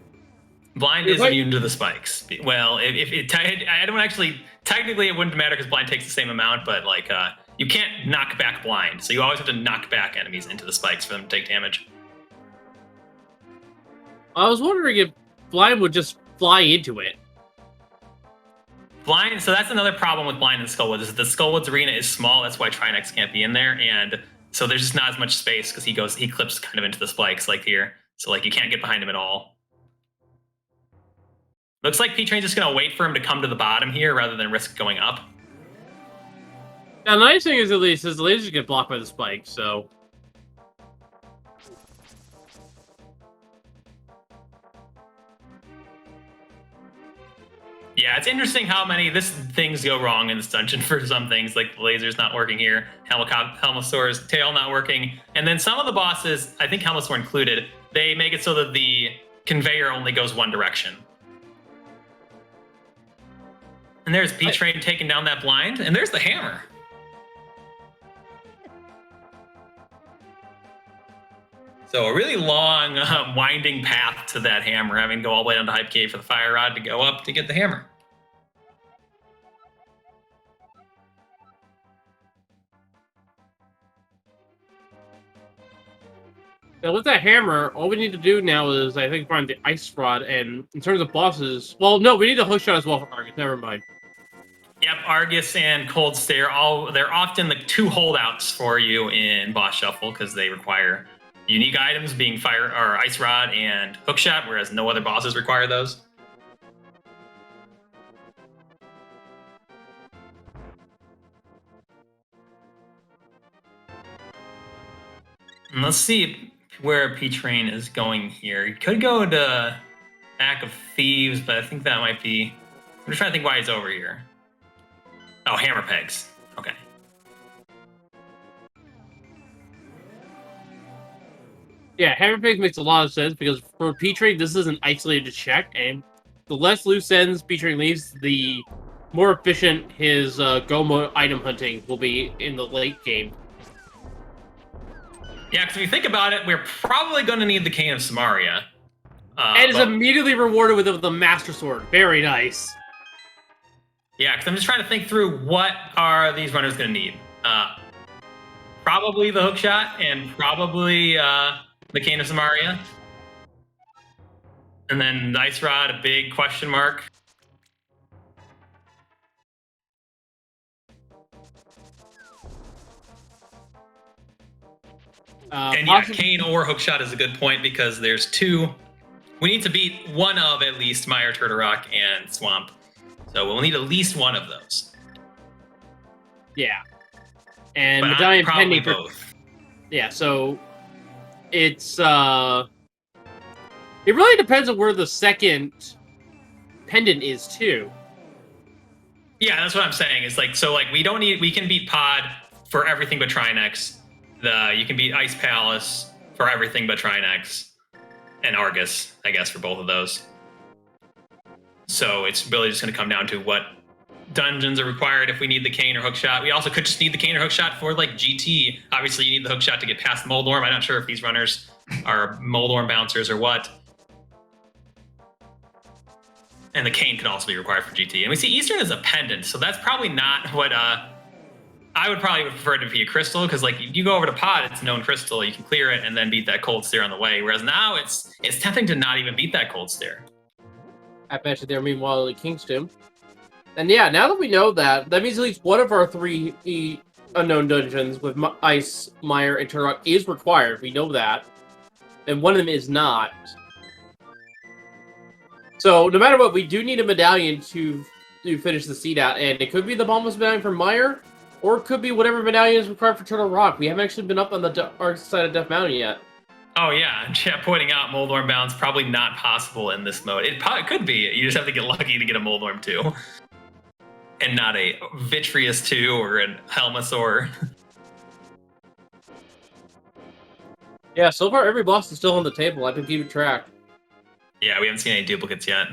Speaker 2: Blind is immune to the spikes. Well, I don't actually technically it wouldn't matter because blind takes the same amount, but like you can't knock back blind, so you always have to knock back enemies into the spikes for them to take damage.
Speaker 1: I was wondering if blind would just fly into it.
Speaker 2: Blind, so that's another problem with blind and Skullwoods, is that the Skullwoods arena is small, that's why Trinex can't be in there, and so there's just not as much space because he clips kind of into the spikes like here. So like you can't get behind him at all. Looks like P-Train's just gonna wait for him to come to the bottom here rather than risk going up.
Speaker 1: Now, the nice thing is, at least, is the lasers get blocked by the spike, so...
Speaker 2: Yeah, it's interesting how many things go wrong in this dungeon for some things, like the laser's not working here, Helmasaur's tail not working, and then some of the bosses, I think Helmasaur included, they make it so that the conveyor only goes one direction. And there's P-Train taking down that blind, and there's the hammer. So a really long, winding path to that hammer, having to go all the way down to Hype Cave for the fire rod to go up to get the hammer.
Speaker 1: Now, with that hammer, all we need to do now is, I think, find the ice rod, and in terms of bosses... Well, no, we need the hook shot as well for Argus, never mind.
Speaker 2: Yep, Argus and Cold Stare, they're often the two holdouts for you in Boss Shuffle, because they require unique items, being fire or ice rod and hookshot, whereas no other bosses require those. And let's see where P-Train is going here. He could go to back of Thieves, but I think that might be... I'm just trying to think why he's over here. Oh, hammer pegs. Okay.
Speaker 1: Yeah, hammer pegs makes a lot of sense, because for P-Train, this is an isolated check, and the less loose ends P-Train leaves, the more efficient his Gomo item hunting will be in the late game.
Speaker 2: Yeah, because if you think about it, we're probably going to need the Cane of Samaria.
Speaker 1: And is immediately rewarded with the Master Sword. Very nice.
Speaker 2: Yeah, because I'm just trying to think through what are these runners going to need. Probably the hookshot and probably the Cane of Samaria. And then the ice rod, a big question mark. And yeah, Cane or hookshot is a good point because there's two. We need to beat one of at least Mire, Turtle Rock, and Swamp. So we'll need at least one of those.
Speaker 1: Yeah. And
Speaker 2: but
Speaker 1: Medallion
Speaker 2: probably
Speaker 1: Pending
Speaker 2: both.
Speaker 1: Yeah, so it's it really depends on where the second pendant is too.
Speaker 2: Yeah, that's what I'm saying. It's like we can beat Pod for everything but Trinex. You can beat Ice Palace for everything but Trinex. And Argus, I guess, for both of those. So it's really just going to come down to what dungeons are required if we need the Cane or hookshot. We also could just need the Cane or hookshot for like GT. Obviously, you need the hookshot to get past Moldorm. I'm not sure if these runners are Moldorm bouncers or what. And the Cane could also be required for GT. And we see Eastern as a pendant, so that's probably not what I would probably prefer it to be a crystal, because like you go over to Pod, it's a known crystal, you can clear it and then beat that Cold Stare on the way. Whereas now it's tempting to not even beat that Cold Stare.
Speaker 1: I bet you there meanwhile in Kingston. And yeah, now that we know that means at least one of our three unknown dungeons with Ice, Mire, and Turok is required. We know that. And one of them is not. So no matter what, we do need a medallion to finish the seed out. And it could be the Bombus medallion for Mire, or it could be whatever medallion is required for Turtle Rock. We haven't actually been up on the dark side of Death Mountain yet.
Speaker 2: Oh yeah, pointing out Moldorm bounds probably not possible in this mode. It probably could be. You just have to get lucky to get a Moldorm 2. And not a Vitreous 2 or a Helmasaur.
Speaker 1: Yeah, so far every boss is still on the table. I've been keeping track.
Speaker 2: Yeah, we haven't seen any duplicates yet.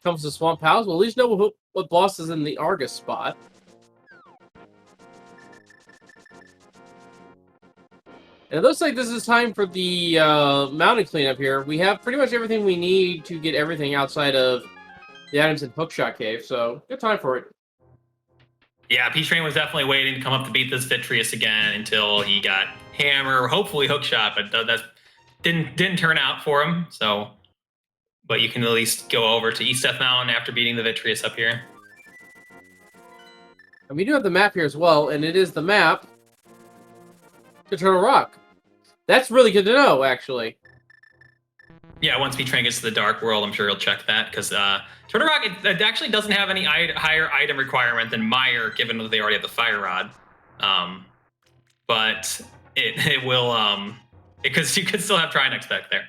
Speaker 1: Comes to Swamp House, we'll at least know what boss is in the Argus spot. And it looks like this is time for the mountain cleanup here. We have pretty much everything we need to get everything outside of the items in Hookshot Cave, so good time for it.
Speaker 2: Yeah, P-Train was definitely waiting to come up to beat this Vitreous again until he got Hammer, hopefully Hookshot, but that didn't turn out for him. So, but you can at least go over to East Death Mountain after beating the Vitreous up here.
Speaker 1: And we do have the map here as well, and it is the map to Turtle Rock. That's really good to know, actually.
Speaker 2: Yeah, once P-Train gets to the Dark World, I'm sure he'll check that, because Turtle Rock, it actually doesn't have any higher item requirement than Mire, given that they already have the Fire Rod. But it will, because you could still have Trinex back there.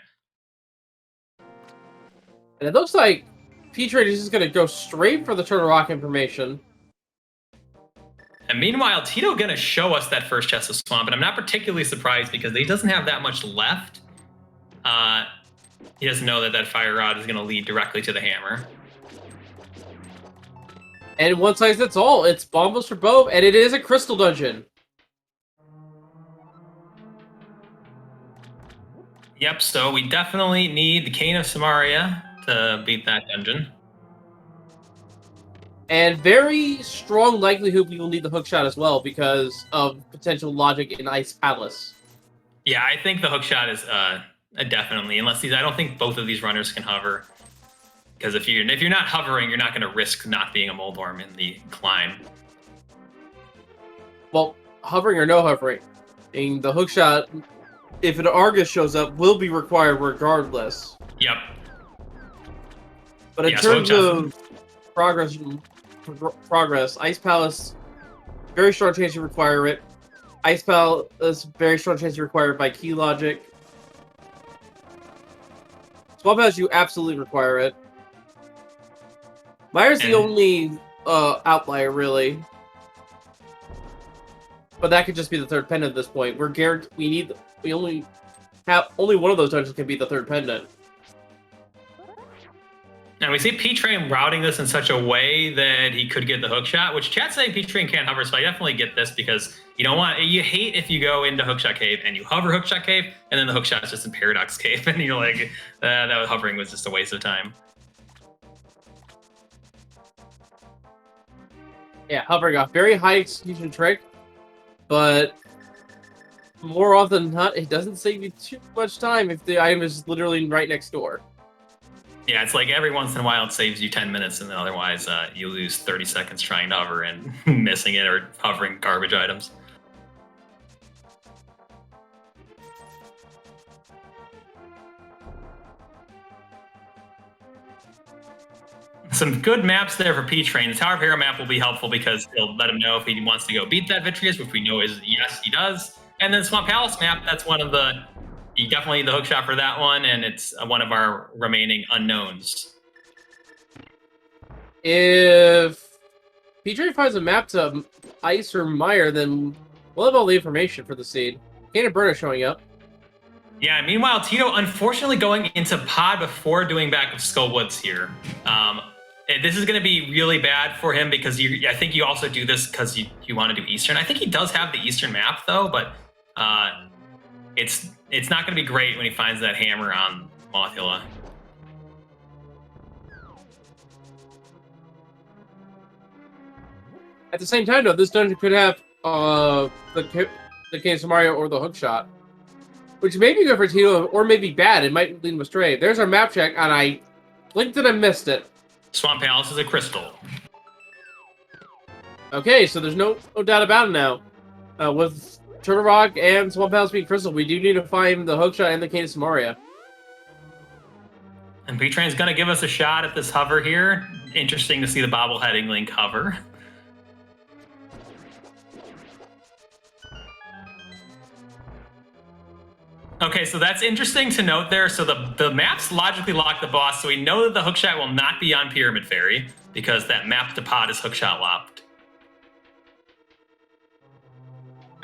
Speaker 1: And it looks like P-Train is just going to go straight for the Turtle Rock information.
Speaker 2: And meanwhile, Teto going to show us that first chest of Swamp, and I'm not particularly surprised because he doesn't have that much left. He doesn't know that that Fire Rod is going to lead directly to the Hammer.
Speaker 1: And one size fits all. It's bombos for both, and it is a crystal dungeon.
Speaker 2: Yep, so we definitely need the Cane of Samaria to beat that dungeon.
Speaker 1: And very strong likelihood we will need the hookshot as well because of potential logic in Ice Palace.
Speaker 2: Yeah, I think the hookshot is definitely, unless I don't think both of these runners can hover. Because if you're not hovering, you're not going to risk not being a Moldorm in the climb.
Speaker 1: Well, hovering or no hovering, and the hookshot, if an Argus shows up, will be required regardless.
Speaker 2: Yep.
Speaker 1: But in terms of progress, Ice Palace, very strong chance you require it. Ice Palace, very strong chance you require it by key logic. Swamp House, you absolutely require it. Mire's the only outlier, really. But that could just be the third pendant at this point. We're guaranteed we only one of those dungeons can be the third pendant.
Speaker 2: And we see P-Train routing this in such a way that he could get the hookshot, which chat's saying P-Train can't hover, so I definitely get this because you hate if you go into Hookshot Cave and you hover Hookshot Cave, and then the hookshot is just in Paradox Cave, and you're like, that hovering was just a waste of time.
Speaker 1: Yeah, hovering off. Very high execution trick, but more often than not, it doesn't save you too much time if the item is literally right next door.
Speaker 2: Yeah, it's like every once in a while it saves you 10 minutes, and then otherwise you lose 30 seconds trying to hover and missing it or hovering garbage items. Some good maps there for P-Train. The Tower of Hera map will be helpful because it'll let him know if he wants to go beat that Vitreous, which we know is yes, he does. And then Swamp Palace map, that's one of the... You definitely need the hookshot for that one, and it's one of our remaining unknowns.
Speaker 1: If P-Train finds a map to Ice or Mire, then we'll have all the information for the seed. Ganon Burner showing up.
Speaker 2: Yeah, meanwhile, Teto unfortunately going into pod before doing back of Skull Woods here. This is going to be really bad for him because I think you also do this because you want to do Eastern. I think he does have the Eastern map, though, but it's not going to be great when he finds that hammer on Mothula.
Speaker 1: At the same time, though, this dungeon could have the Cane of Samaria or the hookshot, which may be good for Teto or may be bad. It might lead him astray. There's our map check, and I blinked and I missed it.
Speaker 2: Swamp Palace is a crystal.
Speaker 1: Okay, so there's no doubt about it now. With Turtle Rock and Swamp Palace being crystal, we do need to find the hookshot and the Cane of Samaria.
Speaker 2: And P-Train's going to give us a shot at this hover here. Interesting to see the bobbleheading Link hover. Okay, so that's interesting to note there. So the maps logically lock the boss, so we know that the hookshot will not be on Pyramid Fairy because that map to pod is hookshot locked.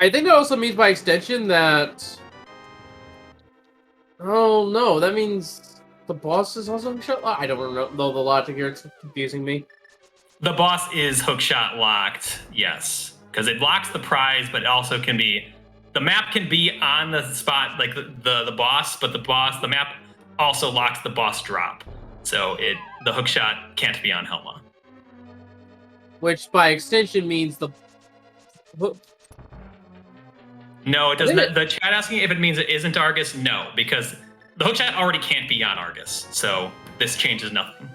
Speaker 1: I think that also means by extension that... Oh, no, that means the boss is also hookshot locked? I don't know the logic here, it's confusing me.
Speaker 2: The boss is hookshot locked, yes. Because it locks the prize, but it also can be... the map can be on the spot, like the boss, but the map also locks the boss drop. So the hook shot can't be on Helma.
Speaker 1: Which by extension means the...
Speaker 2: No, it doesn't. The chat asking if it means it isn't Argus, no, because the hook shot already can't be on Argus. So this changes nothing.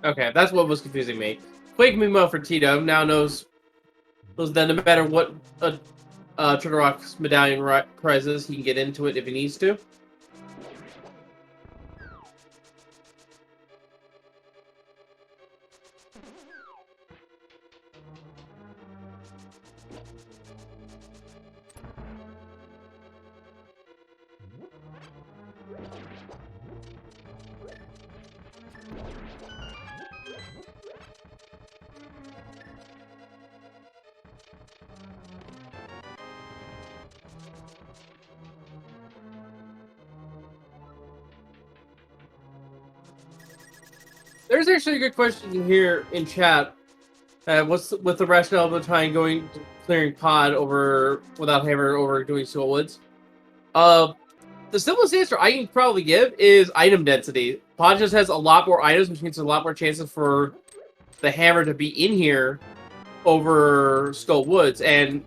Speaker 1: Okay, that's what was confusing me. Quake Mimo for Teto now knows that no matter what Trigger Rock's medallion prizes, he can get into it if he needs to. There's actually a good question here in chat. What's with the rationale behind clearing pod over without hammer over doing Soulwoods? The simplest answer I can probably give is item density. Pod just has a lot more items, which means there's a lot more chances for the hammer to be in here over Skull Woods, and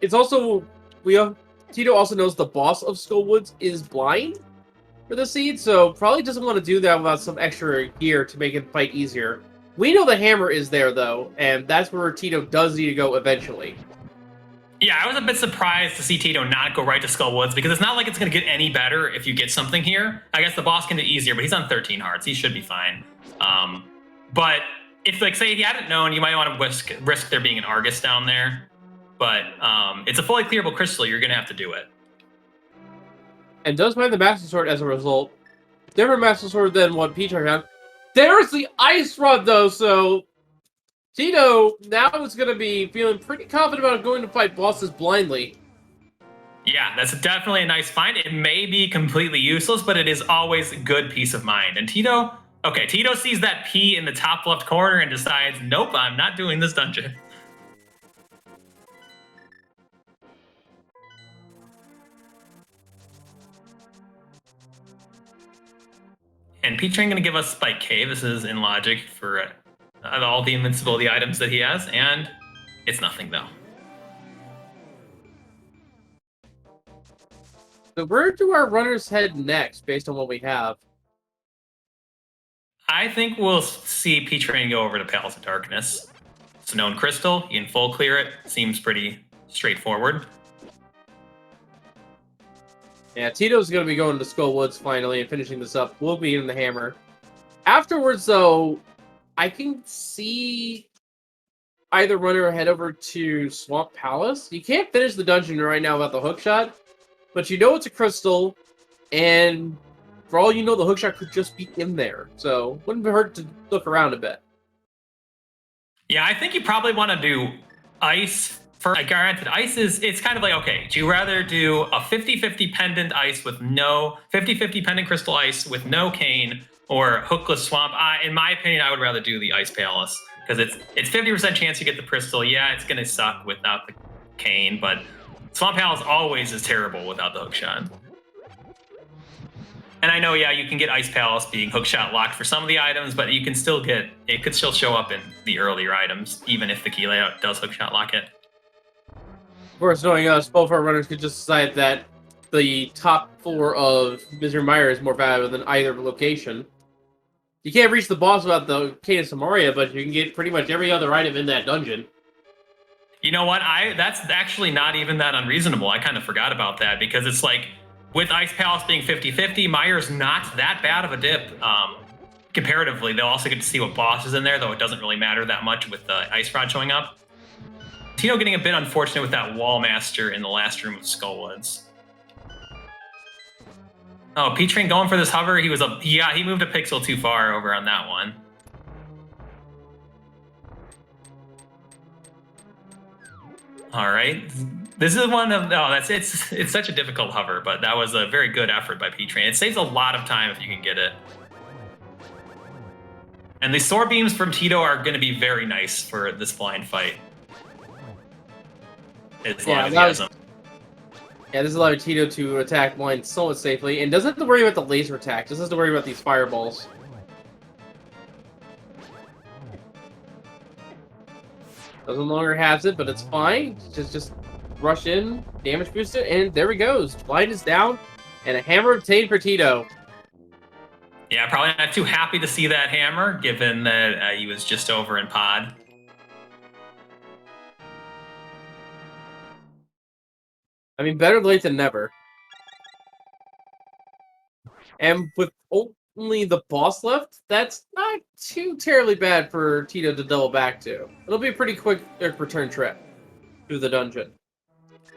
Speaker 1: it's also Teto also knows the boss of Skull Woods is blind for the seed, so probably doesn't want to do that without some extra gear to make it fight easier. We know the hammer is there, though, and that's where Teto does need to go eventually.
Speaker 2: Yeah, I was a bit surprised to see Teto not go right to Skull Woods, because it's not like it's going to get any better if you get something here. I guess the boss can do easier, but he's on 13 hearts. He should be fine. But if, like, say he hadn't known, you might want to risk there being an Argus down there. But it's a fully clearable crystal. You're going to have to do it.
Speaker 1: And does find the Master Sword as a result. Different Master Sword than what Peach-Run had. There's the Ice Rod, though, so Teto now is going to be feeling pretty confident about going to fight bosses blindly.
Speaker 2: Yeah, that's definitely a nice find. It may be completely useless, but it is always a good peace of mind. And Teto sees that P in the top left corner and decides, nope, I'm not doing this dungeon. And Peach-Run going to give us Spike Cave. This is in logic for all the invincibility items that he has, and it's nothing, though.
Speaker 1: So where do our runners head next, based on what we have?
Speaker 2: I think we'll see Peach-Run go over to Palace of Darkness. Snow and Crystal, you can full clear it. Seems pretty straightforward.
Speaker 1: Yeah, Tito's going to be going to Skull Woods finally and finishing this up. We'll be in the hammer. Afterwards, though, I can see either runner head over to Swamp Palace. You can't finish the dungeon right now without the hookshot, but you know it's a crystal, and for all you know, the hookshot could just be in there. So wouldn't hurt to look around a bit.
Speaker 2: Yeah, I think you probably want to do ice. Granted, ice it's kind of like, okay, do you rather do a 50-50 pendant ice with no 50-50 pendant crystal ice with no cane, or hookless swamp? In my opinion, I would rather do the ice palace, because it's 50% chance you get the crystal. Yeah, it's gonna suck without the cane, but swamp palace always is terrible without the hookshot. And I know, yeah, you can get ice palace being hookshot locked for some of the items, but you can still get it could still show up in the earlier items, even if the key layout does hookshot lock it.
Speaker 1: Of course, knowing us, both our runners could just decide that the top 4 of Misery Mire is more valuable than either location. You can't reach the boss without the Cane of Samaria, but you can get pretty much every other item in that dungeon.
Speaker 2: You know what? That's actually not even that unreasonable. I kind of forgot about that, because it's like, with Ice Palace being 50-50, Mire's not that bad of a dip. Comparatively, they'll also get to see what boss is in there, though it doesn't really matter that much with the Ice Rod showing up. Teto getting a bit unfortunate with that Wall Master in the last room of Skullwoods. Oh, Peach-Run going for this hover. He moved a pixel too far over on that one. All right, this is one of it's such a difficult hover, but that was a very good effort by Peach-Run. It saves a lot of time if you can get it. And the sword beams from Teto are going to be very nice for this blind fight. As long as he has them.
Speaker 1: Yeah, this is allowing Teto to attack Blind somewhat safely, and doesn't have to worry about the laser attack. Just has to worry about these fireballs. Doesn't longer has it, but it's fine. Just rush in, damage boost it, and there he goes. Blind is down, and a hammer obtained for Teto.
Speaker 2: Yeah, probably not too happy to see that hammer, given that he was just over in pod.
Speaker 1: I mean, better late than never. And with only the boss left, that's not too terribly bad for Teto to double back to. It'll be a pretty quick return trip through the dungeon.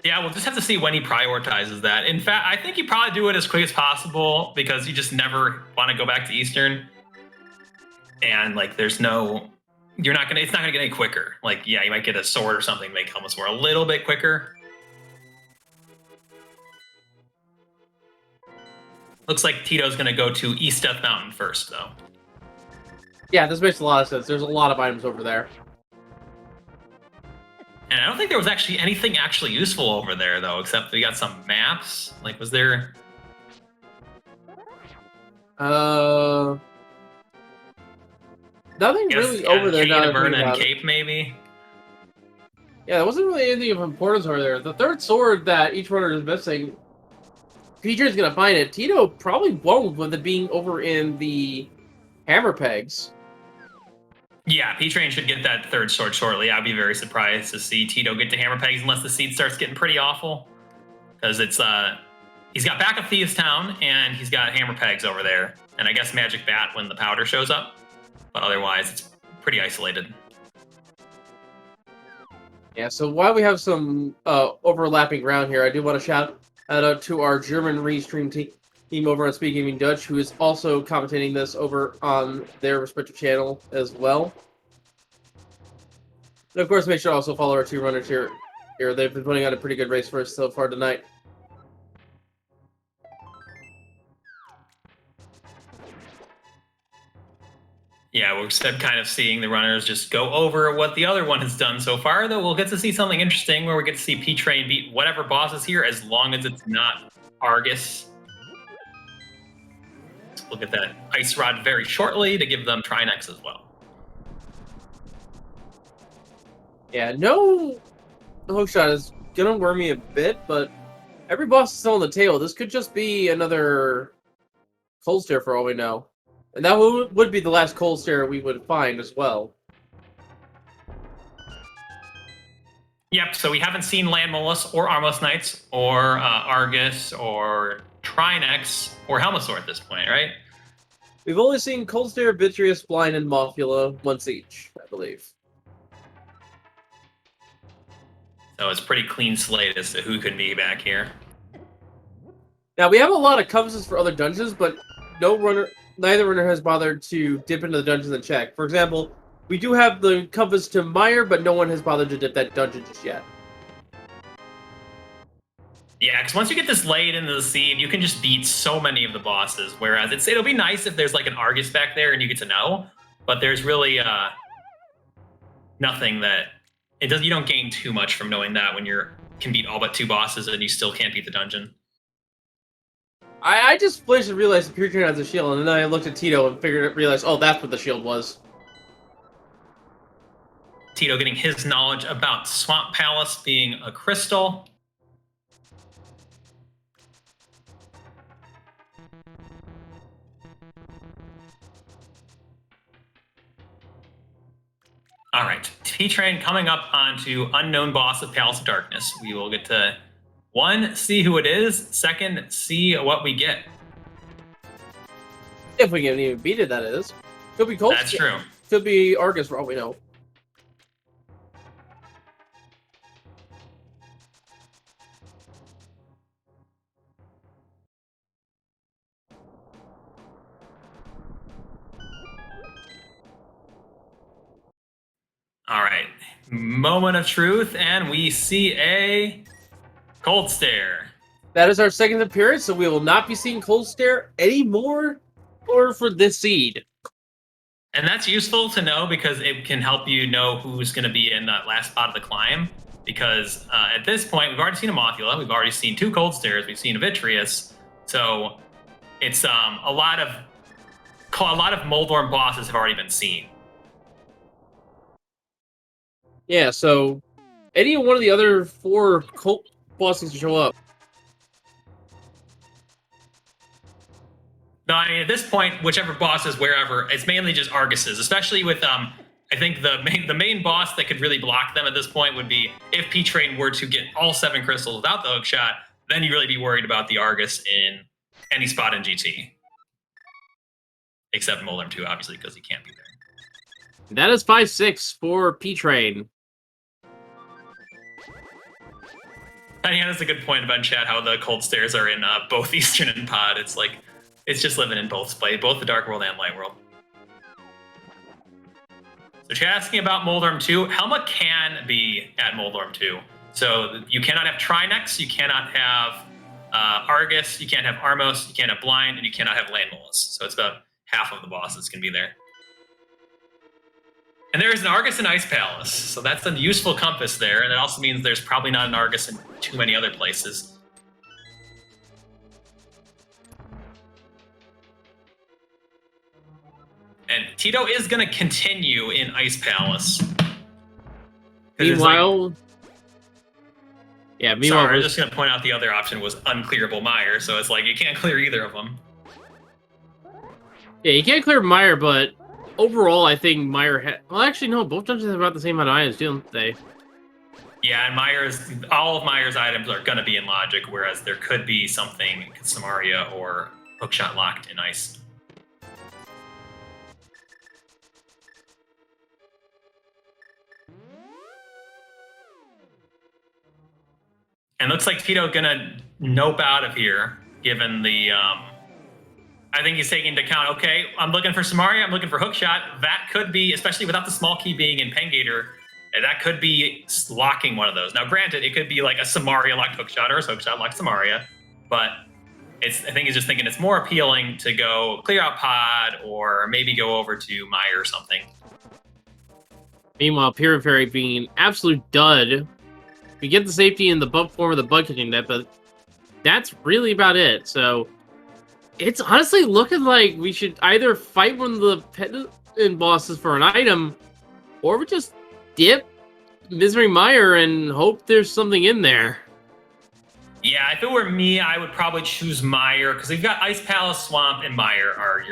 Speaker 2: Yeah, we'll just have to see when he prioritizes that. In fact, I think you probably do it as quick as possible because you just never want to go back to Eastern. And like, there's no, it's not gonna get any quicker. Like, yeah, you might get a sword or something, make helmets more a little bit quicker. Looks like Tito's gonna go to East Death Mountain first, though.
Speaker 1: Yeah, this makes a lot of sense. There's a lot of items over there.
Speaker 2: And I don't think there was actually anything actually useful over there, though, except we got some maps. Like, was there...
Speaker 1: Nothing really over there.
Speaker 2: And Cape, maybe?
Speaker 1: Yeah, there wasn't really anything of importance over there. The third sword that each runner is missing, Peter's gonna find it. Teto probably won't, with it being over in the hammer pegs.
Speaker 2: Yeah, P-Train should get that third sword shortly. I'd be very surprised to see Teto get to hammer pegs unless the seed starts getting pretty awful. Because it's, he's got back of Thieves Town, and he's got hammer pegs over there. And I guess Magic Bat when the powder shows up. But otherwise, it's pretty isolated.
Speaker 1: Yeah, so while we have some overlapping ground here, I do want to shout out to our German restream team over on SpeedGaming Dutch, who is also commentating this over on their respective channel as well. And of course, make sure to also follow our two runners here. They've been putting on a pretty good race for us so far tonight.
Speaker 2: Yeah, we're kind of seeing the runners just go over what the other one has done so far, though we'll get to see something interesting where we get to see P-Train beat whatever boss is here, as long as it's not Argus. Look at that Ice Rod very shortly to give them Trinex as well.
Speaker 1: Yeah, no hookshot is gonna worry me a bit, but every boss is still on the table. This could just be another cold stare for all we know. And that would be the last cold stare we would find as well.
Speaker 2: Yep, so we haven't seen Land Molus or Armless Knights or Argus or Trinex or Helmasaur at this point, right?
Speaker 1: We've only seen Cold Stare, Vitreous, Blind, and Mothula once each, I believe.
Speaker 2: So it's pretty clean slate as to who could be back here.
Speaker 1: Now, we have a lot of compasses for other dungeons, but neither runner has bothered to dip into the dungeons and check. For example, we do have the compass to Mire, but no one has bothered to dip that dungeon just yet.
Speaker 2: Yeah, because once you get this laid into the seed, you can just beat so many of the bosses. Whereas it'll be nice if there's like an Argus back there and you get to know, but there's really nothing that you don't gain too much from knowing that when you can beat all but two bosses and you still can't beat the dungeon.
Speaker 1: I just flinched and realized the Pure has a shield, and then I looked at Teto and realized, oh, that's what the shield was.
Speaker 2: Teto getting his knowledge about Swamp Palace being a crystal. All right, T-Train coming up onto Unknown Boss of Palace of Darkness. We will get to, 1, see who it is, 2, see what we get.
Speaker 1: If we can even beat it, that is. Could be Cold
Speaker 2: That's true.
Speaker 1: Could be Argus for all we know.
Speaker 2: All right, moment of truth, and we see a Cold Stare.
Speaker 1: That is our second appearance, so we will not be seeing Cold Stare anymore or for this seed.
Speaker 2: And that's useful to know because it can help you know who's going to be in that last spot of the climb. because at this point we've already seen a Mothula, we've already seen 2 Cold Stairs, we've seen a Vitreous, so it's a lot of Moldorm bosses have already been seen.
Speaker 1: Yeah, so any one of the other 4 cult bosses to show up.
Speaker 2: No, I mean at this point, whichever boss is wherever, it's mainly just Arguses, especially with I think the main boss that could really block them at this point would be if P-Train were to get all 7 crystals without the hook shot, then you'd really be worried about the Argus in any spot in GT. Except Moldorm 2, obviously, because he can't be there.
Speaker 1: That is 5-6 for P-Train.
Speaker 2: Yeah, that's a good point about chat, how the Cold Stairs are in both Eastern and Pod. It's like, it's just living in both the Dark World and Light World. So chat asking about Moldorm 2. Helma can be at Moldorm 2. So you cannot have Trinex, you cannot have Argus, you can't have Armos, you can't have Blind, and you cannot have Landmolus. So it's about half of the bosses can be there. And there is an Argus in Ice Palace, so that's a useful compass there, and it also means there's probably not an Argus in too many other places. And Teto is going to continue in Ice Palace.
Speaker 1: Meanwhile...
Speaker 2: Sorry, I was just going to point out the other option was unclearable Mire, so it's like you can't clear either of them.
Speaker 1: Yeah, you can't clear Mire, but overall, I think Mire had... Well, actually, no, both dungeons have about the same amount of items, don't they?
Speaker 2: Yeah, and all of Mire's items are going to be in Logic, whereas there could be something Samaria or Hookshot locked in Ice. And looks like Teto gonna nope out of here, given the... I think he's taking into account, okay, I'm looking for Samaria, I'm looking for Hookshot. That could be, especially without the small key being in Pengator, that could be locking one of those. Now, granted, it could be like a Samaria locked Hookshot or a Hookshot locked Samaria, but I think he's just thinking it's more appealing to go clear out Pod or maybe go over to Mire or something.
Speaker 1: Meanwhile, Pyramid Fairy being an absolute dud. We get the safety in the bump form of the bug catching net, but that's really about it. So it's honestly looking like we should either fight one of the pendant bosses for an item, or we just dip Misery Mire and hope there's something in there.
Speaker 2: Yeah, if it were me, I would probably choose Mire, because we've got Ice Palace, Swamp, and Mire are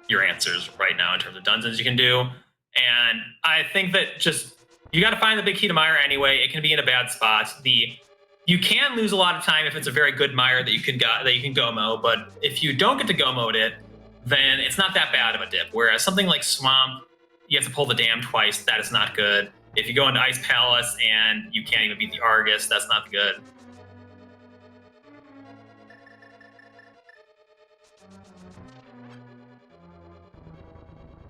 Speaker 2: your answers right now in terms of dungeons you can do. And I think that just... You got to find the big key to Mire anyway. It can be in a bad spot. You can lose a lot of time if it's a very good Mire that you can Gomo, but if you don't get to Gomo it, then it's not that bad of a dip. Whereas something like Swamp, you have to pull the dam twice. That is not good. If you go into Ice Palace and you can't even beat the Argus, that's not good.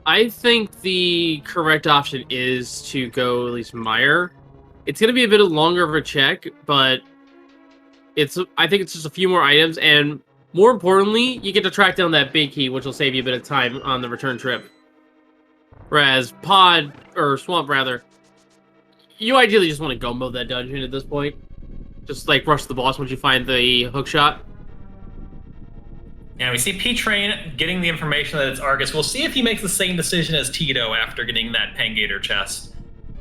Speaker 1: I think the correct option is to go at least Mire. It's going to be a bit longer of a check, but I think it's just a few more items, and more importantly, you get to track down that big key, which will save you a bit of time on the return trip. Whereas Pod, or Swamp rather, you ideally just want to go mode that dungeon at this point. Just like rush the boss once you find the hook shot.
Speaker 2: Yeah, we see P-Train getting the information that it's Argus. We'll see if he makes the same decision as Teto after getting that Pengator chest.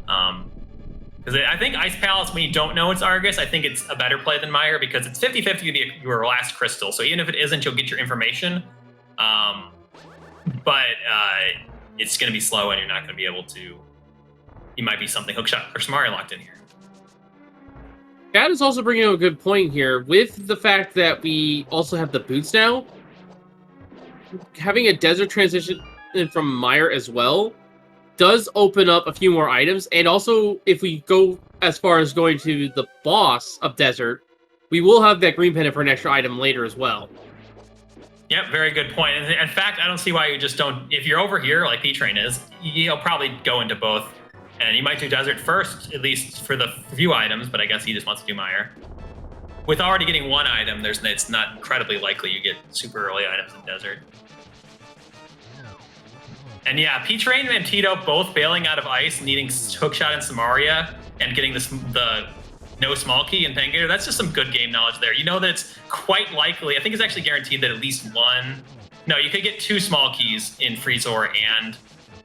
Speaker 2: Because I think Ice Palace, when you don't know it's Argus, I think it's a better play than Mire, because it's 50-50 to be your last crystal. So even if it isn't, you'll get your information. But it's going to be slow, and you're not going to be able to... You might be something Hookshot or Samaria locked in here.
Speaker 1: That is also bringing up a good point here. With the fact that we also have the boots now, having a desert transition from Mire as well does open up a few more items. And also, if we go as far as going to the boss of desert, we will have that green pendant for an extra item later as well.
Speaker 2: Yep, very good point. In fact, I don't see why you just don't... If you're over here, like P-Train is, you'll probably go into both. And you might do desert first, at least for the few items, but I guess he just wants to do Mire. With already getting one item, it's not incredibly likely you get super early items in desert. And yeah, P-Train and Teto both bailing out of ice, needing Hookshot and Samaria, and getting the no small key in Pangator. That's just some good game knowledge there. You know that it's quite likely, I think it's actually guaranteed that at least one, no, you could get 2 small keys in Freezor and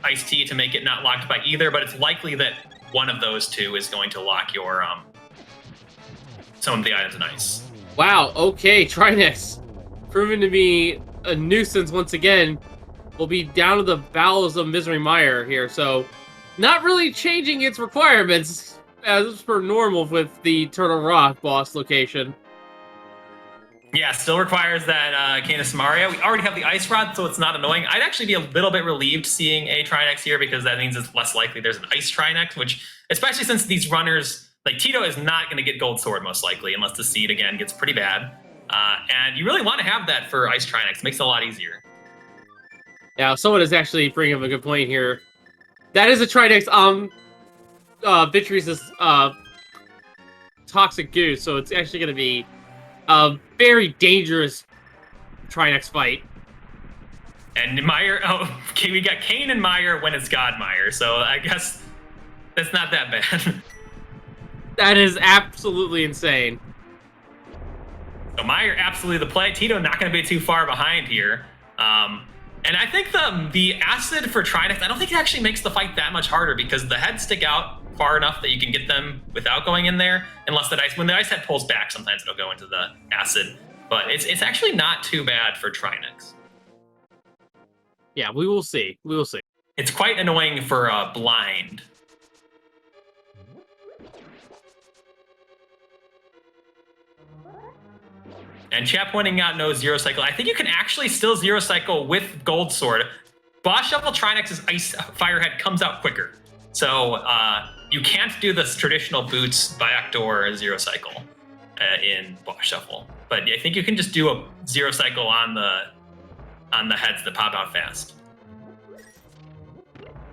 Speaker 2: Ice Tea to make it not locked by either, but it's likely that one of those 2 is going to lock your some of the items in ice.
Speaker 1: Wow, okay, Trinex, proven to be a nuisance once again, will be down to the bowels of Misery Mire here, so not really changing its requirements as per normal with the Turtle Rock boss location.
Speaker 2: Yeah, still requires that Canis Mario. We already have the Ice Rod, so it's not annoying. I'd actually be a little bit relieved seeing a Trinex here because that means it's less likely there's an Ice Trinex, which, especially since these runners, like Teto is not going to get Gold Sword most likely unless the seed, again, gets pretty bad. And you really want to have that for Ice Trinex. It makes it a lot easier.
Speaker 1: Now, someone is actually bringing up a good point here. That is a Trinex. Vitreous is Toxic Goo, so it's actually going to be a very dangerous Trinex fight.
Speaker 2: And Meyer, oh, okay, we got Kane and Meyer when it's God Meyer, so I guess that's not that bad.
Speaker 1: That is absolutely insane.
Speaker 2: So Meyer, absolutely the play. Teto not going to be too far behind here. And I think the acid for Trinex, I don't think it actually makes the fight that much harder because the heads stick out far enough that you can get them without going in there, unless the ice, when the ice head pulls back, sometimes it'll go into the acid. But it's actually not too bad for Trinex.
Speaker 1: Yeah, we will see. We will see.
Speaker 2: It's quite annoying for blind. And chat pointing out no zero cycle. I think you can actually still zero cycle with Gold Sword. Boss Shuffle Trinex's Ice Firehead comes out quicker. So you can't do this traditional boots backdoor zero cycle in Boss Shuffle. But I think you can just do a zero cycle on the heads that pop out fast.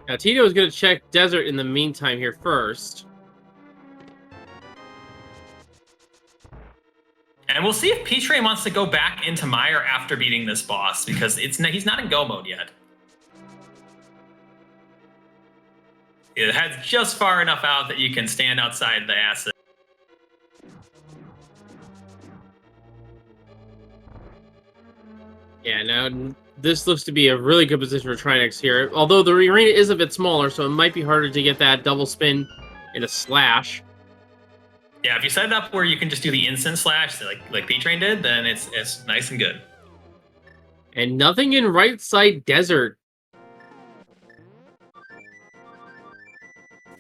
Speaker 1: Now, Teto is going to check Desert in the meantime here first.
Speaker 2: And we'll see if P-Train wants to go back into Meyer after beating this boss, because he's not in go mode yet. It heads just far enough out that you can stand outside the acid.
Speaker 1: Yeah, now this looks to be a really good position for Trinex here. Although the arena is a bit smaller, so it might be harder to get that double spin in a slash.
Speaker 2: Yeah, if you set it up where you can just do the instant slash like P-Train did, then it's nice and good.
Speaker 1: And nothing in right side Desert.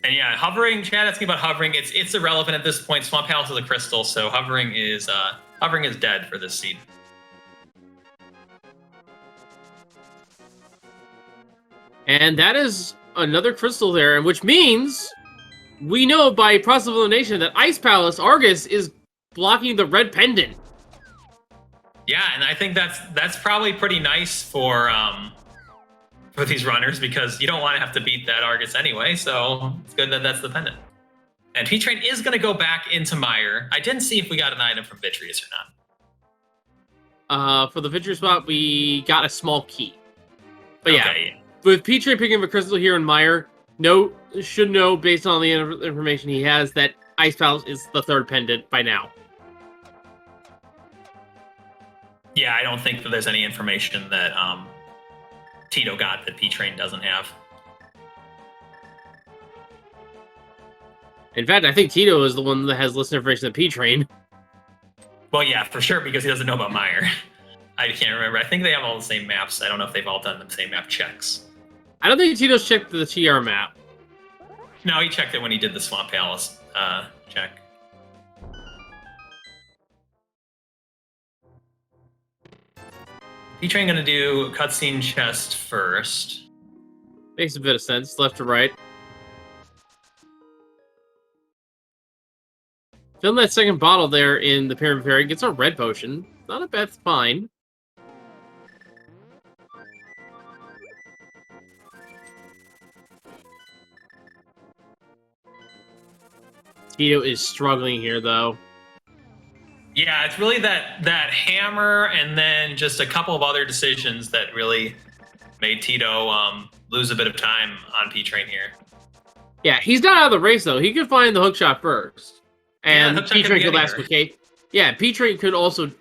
Speaker 2: And yeah, hovering, Chad asking about hovering, it's irrelevant at this point. Swamp Palace is a crystal, so hovering is dead for this seed.
Speaker 1: And that is another crystal there, which means we know by process of elimination that Ice Palace Argus is blocking the red pendant.
Speaker 2: Yeah, and I think that's probably pretty nice for these runners, because you don't want to have to beat that Argus anyway, so it's good that that's the pendant. And P-Train is going to go back into Meyer. I didn't see if we got an item from Vitreous or
Speaker 1: not. For the Vitreous spot, we got a small key. But
Speaker 2: okay.
Speaker 1: Yeah, with P-Train picking up a crystal here in Meyer, should know based on the information he has that Ice Palace is the third pendant by now.
Speaker 2: Yeah, I don't think that there's any information that Teto got that P-Train doesn't have.
Speaker 1: In fact, I think Teto is the one that has less information than P-Train.
Speaker 2: Well, yeah, for sure, because he doesn't know about Meyer. I can't remember. I think they have all the same maps. I don't know if they've all done the same map checks.
Speaker 1: I don't think Tito's checked the TR map.
Speaker 2: No, he checked it when he did the Swamp Palace check. P-Train gonna do cutscene chest first.
Speaker 1: Makes a bit of sense, left to right. Fill that second bottle there in the Pyramid Fairy, gets a red potion. Not a bad find. Teto is struggling here, though.
Speaker 2: Yeah, it's really that hammer and then just a couple of other decisions that really made Teto lose a bit of time on P-Train here.
Speaker 1: Yeah, he's not out of the race, though. He could find the hookshot first. And
Speaker 2: hook shot
Speaker 1: P
Speaker 2: could
Speaker 1: train
Speaker 2: be
Speaker 1: could last
Speaker 2: anywhere.
Speaker 1: location. Yeah, P train could also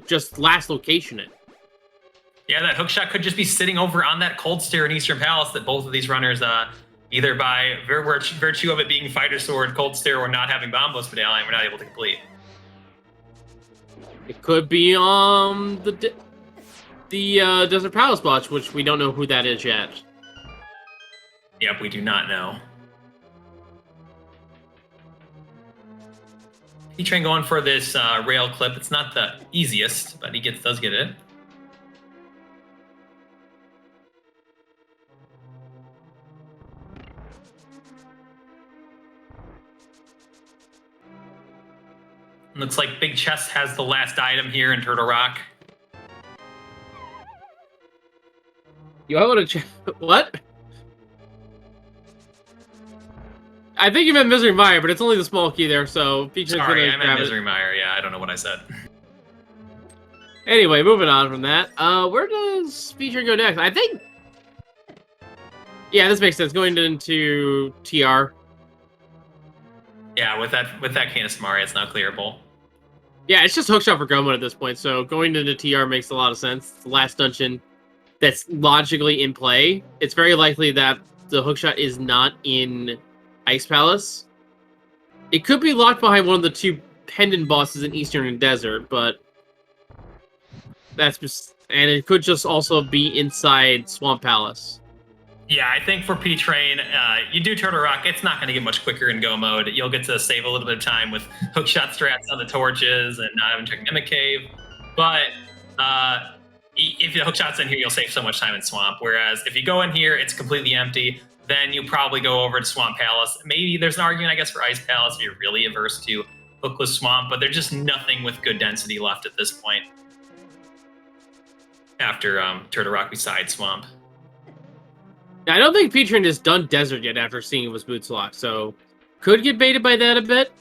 Speaker 1: just last location it.
Speaker 2: Yeah, that hookshot could just be sitting over on that cold stair in Eastern Palace that both of these runners, either by virtue of it being fighter sword, cold stair, or not having bombos medallion, were not able to complete.
Speaker 1: It could be the Desert Palace botch, which we don't know who that is yet.
Speaker 2: Yep, we do not know. P-Train going for this rail clip. It's not the easiest, but he does get it. Looks like Big Chest has the last item here in Turtle Rock.
Speaker 1: You want to check what? I think you meant Misery Mire, but it's only the small key there, so
Speaker 2: Sorry, I meant Misery Mire. Yeah, I don't know what I said.
Speaker 1: Anyway, moving on from that. Where does Featuring go next? I think... Yeah, this makes sense. Going into TR.
Speaker 2: Yeah, with that Canis Mari, it's now clearable.
Speaker 1: Yeah, it's just hookshot for Goemon at this point, so going into TR makes a lot of sense. It's the last dungeon that's logically in play. It's very likely that the hookshot is not in Ice Palace. It could be locked behind one of the two pendant bosses in Eastern and Desert, but that's just... And it could just also be inside Swamp Palace.
Speaker 2: Yeah, I think for P-Train, you do Turtle Rock, it's not going to get much quicker in Go mode. You'll get to save a little bit of time with hookshot strats on the torches and not having to check Mimic Cave. But if the hookshot's in here, you'll save so much time in Swamp. Whereas if you go in here, it's completely empty. Then you probably go over to Swamp Palace. Maybe there's an argument, I guess, for Ice Palace if you're really averse to hookless Swamp, but there's just nothing with good density left at this point after Turtle Rock besides Swamp.
Speaker 1: Now, I don't think P-Train has done Desert yet after seeing it was boots locked, so could get baited by that a bit.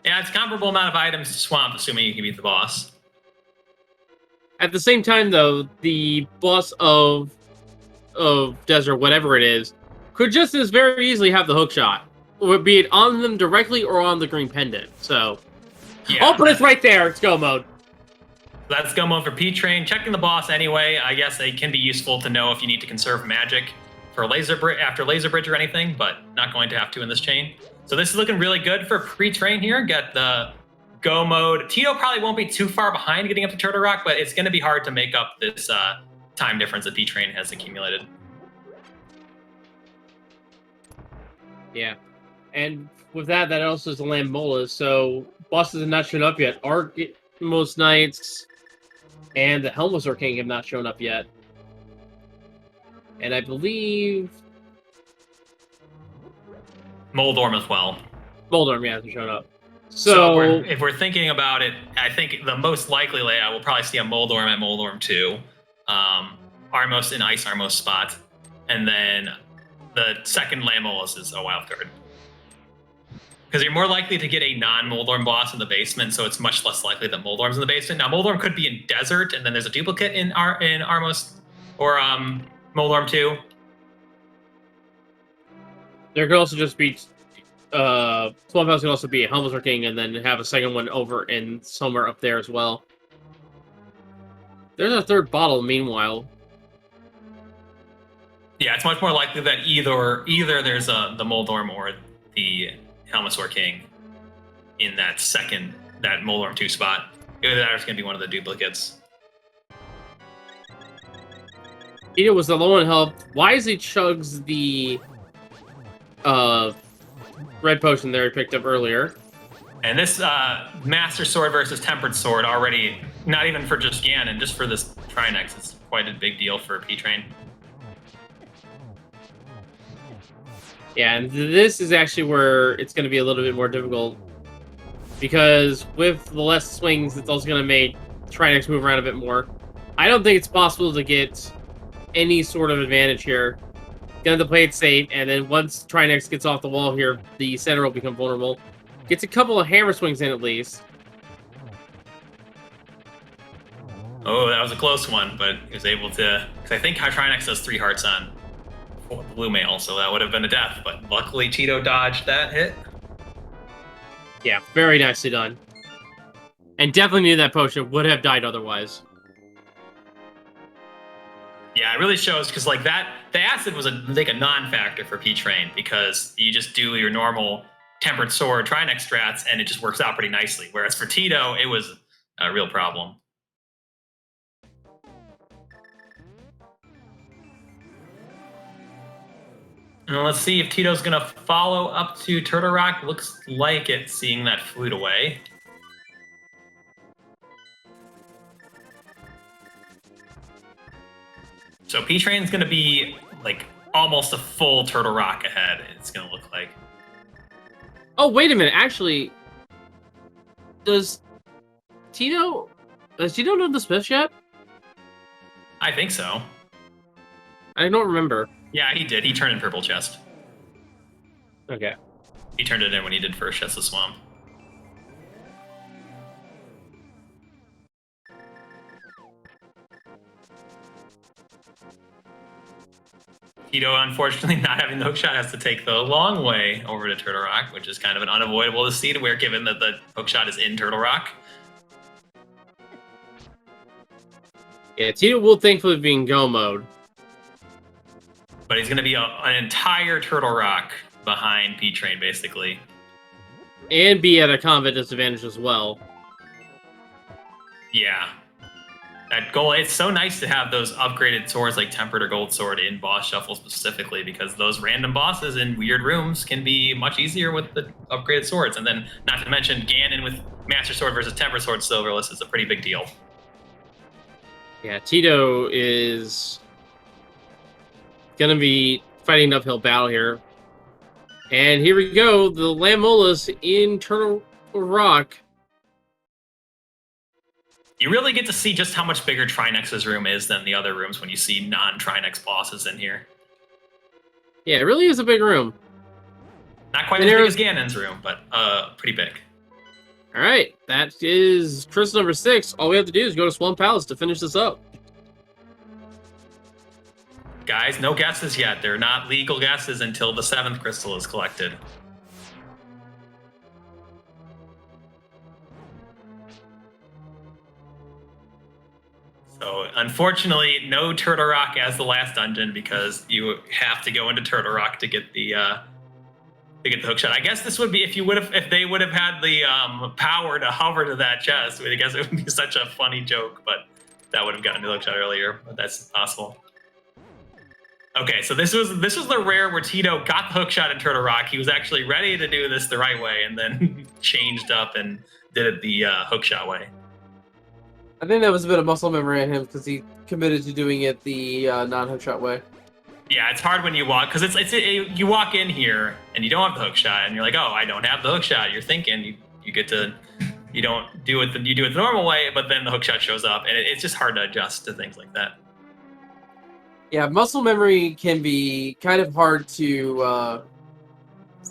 Speaker 2: Yeah, it's a comparable amount of items to Swamp, assuming you can beat the boss.
Speaker 1: At the same time, though, the boss of Desert, whatever it is, could just as very easily have the hookshot, be it on them directly or on the green pendant. So,
Speaker 2: Yeah,
Speaker 1: oh, but it's right there. It's Go mode.
Speaker 2: That's Go mode for P-Train. Checking the boss anyway. I guess they can be useful to know if you need to conserve magic for after Laser Bridge or anything, but not going to have to in this chain. So this is looking really good for Pre-Train here. Got the Go mode. Teto probably won't be too far behind getting up to Turtle Rock, but it's going to be hard to make up this time difference that P-Train has accumulated.
Speaker 1: Yeah. And with that also is the Lambola. So bosses have not shown up yet. Most Knights and the Helmosaur King have not shown up yet. And I believe
Speaker 2: Moldorm as well.
Speaker 1: Moldorm, yeah, hasn't shown up.
Speaker 2: So if we're thinking about it, I think the most likely layout we'll probably see a Moldorm at Moldorm 2, Armos in Ice Armos spot, and then the second Lambolas is a wild card. Because you're more likely to get a non-Moldorm boss in the basement, so it's much less likely that Moldorm's in the basement. Now, Moldorm could be in Desert, and then there's a duplicate in Armos or Moldorm 2.
Speaker 1: There could also just be Swamp House could also be a Helmosaur King, and then have a second one over in somewhere up there as well. There's a third bottle, meanwhile.
Speaker 2: Yeah, it's much more likely that either there's the Moldorm or the Helmosaur King in that Moldorm 2 spot. Either that or it's going to be one of the duplicates.
Speaker 1: Teto was the low on health. Wisely chugs the red potion there he picked up earlier.
Speaker 2: And this Master Sword versus Tempered Sword already, not even for just Ganon, just for this Trinex, it's quite a big deal for P-Train.
Speaker 1: Yeah, and this is actually where it's going to be a little bit more difficult. Because with the less swings, it's also going to make Trinex move around a bit more. I don't think it's possible to get any sort of advantage here. Gonna have to play it safe, and then once Trinex gets off the wall here, the center will become vulnerable. Gets a couple of hammer swings in at least.
Speaker 2: Oh, that was a close one, but he was able to... Because I think Trinex does 3 hearts on Blue Mail, so that would have been a death, but luckily Teto dodged that hit.
Speaker 1: Yeah, very nicely done. And definitely needed that potion. Would have died otherwise.
Speaker 2: Yeah, it really shows because like that, the acid was a non-factor for P-Train because you just do your normal tempered sword Trinex strats and it just works out pretty nicely. Whereas for Teto, it was a real problem. And let's see if Tito's gonna follow up to Turtle Rock. Looks like it, seeing that flute away. So P-Train's gonna be like almost a full Turtle Rock ahead. It's gonna look like.
Speaker 1: Oh, wait a minute. Actually, does Teto know the Smith yet?
Speaker 2: I think so.
Speaker 1: I don't remember.
Speaker 2: Yeah, he did. He turned in Purple Chest.
Speaker 1: Okay.
Speaker 2: He turned it in when he did first Chest of Swamp. Teto, unfortunately, not having the hookshot, has to take the long way over to Turtle Rock, which is kind of an unavoidable deceit, where given that the hookshot is in Turtle Rock.
Speaker 1: Yeah, Teto will thankfully be in go mode.
Speaker 2: But he's going to be an entire Turtle Rock behind P-Train, basically.
Speaker 1: And be at a combat disadvantage as well.
Speaker 2: Yeah. That goal, it's so nice to have those upgraded swords like Tempered or Gold Sword in boss shuffle specifically, because those random bosses in weird rooms can be much easier with the upgraded swords. And then, not to mention, Ganon with Master Sword versus Tempered Sword Silverless is a pretty big deal.
Speaker 1: Yeah, Teto is gonna be fighting an uphill battle here. And here we go, the Lamolus in Turtle Rock.
Speaker 2: You really get to see just how much bigger Trinex's room is than the other rooms when you see non-Trinex bosses in here.
Speaker 1: Yeah, it really is a big room.
Speaker 2: Not quite as big as Ganon's room, but pretty big.
Speaker 1: All right, that is crystal number 6. All we have to do is go to Swamp Palace to finish this up.
Speaker 2: Guys, no guesses yet. They're not legal guesses until the 7th crystal is collected. So, unfortunately, no Turtle Rock as the last dungeon because you have to go into Turtle Rock to get the hookshot. I guess this would be if they would have had the power to hover to that chest. I guess it would be such a funny joke, but that would have gotten the hookshot earlier. But that's possible. Okay, so this was the rare where Teto got the hookshot in Turtle Rock. He was actually ready to do this the right way, and then changed up and did it the hookshot way.
Speaker 1: I think that was a bit of muscle memory on him because he committed to doing it the non-hookshot way.
Speaker 2: Yeah, it's hard when you walk because you walk in here and you don't have the hookshot, and you're like, oh, I don't have the hookshot. You're thinking you don't do it you do it the normal way, but then the hookshot shows up, and it's just hard to adjust to things like that.
Speaker 1: Yeah, muscle memory can be kind of hard to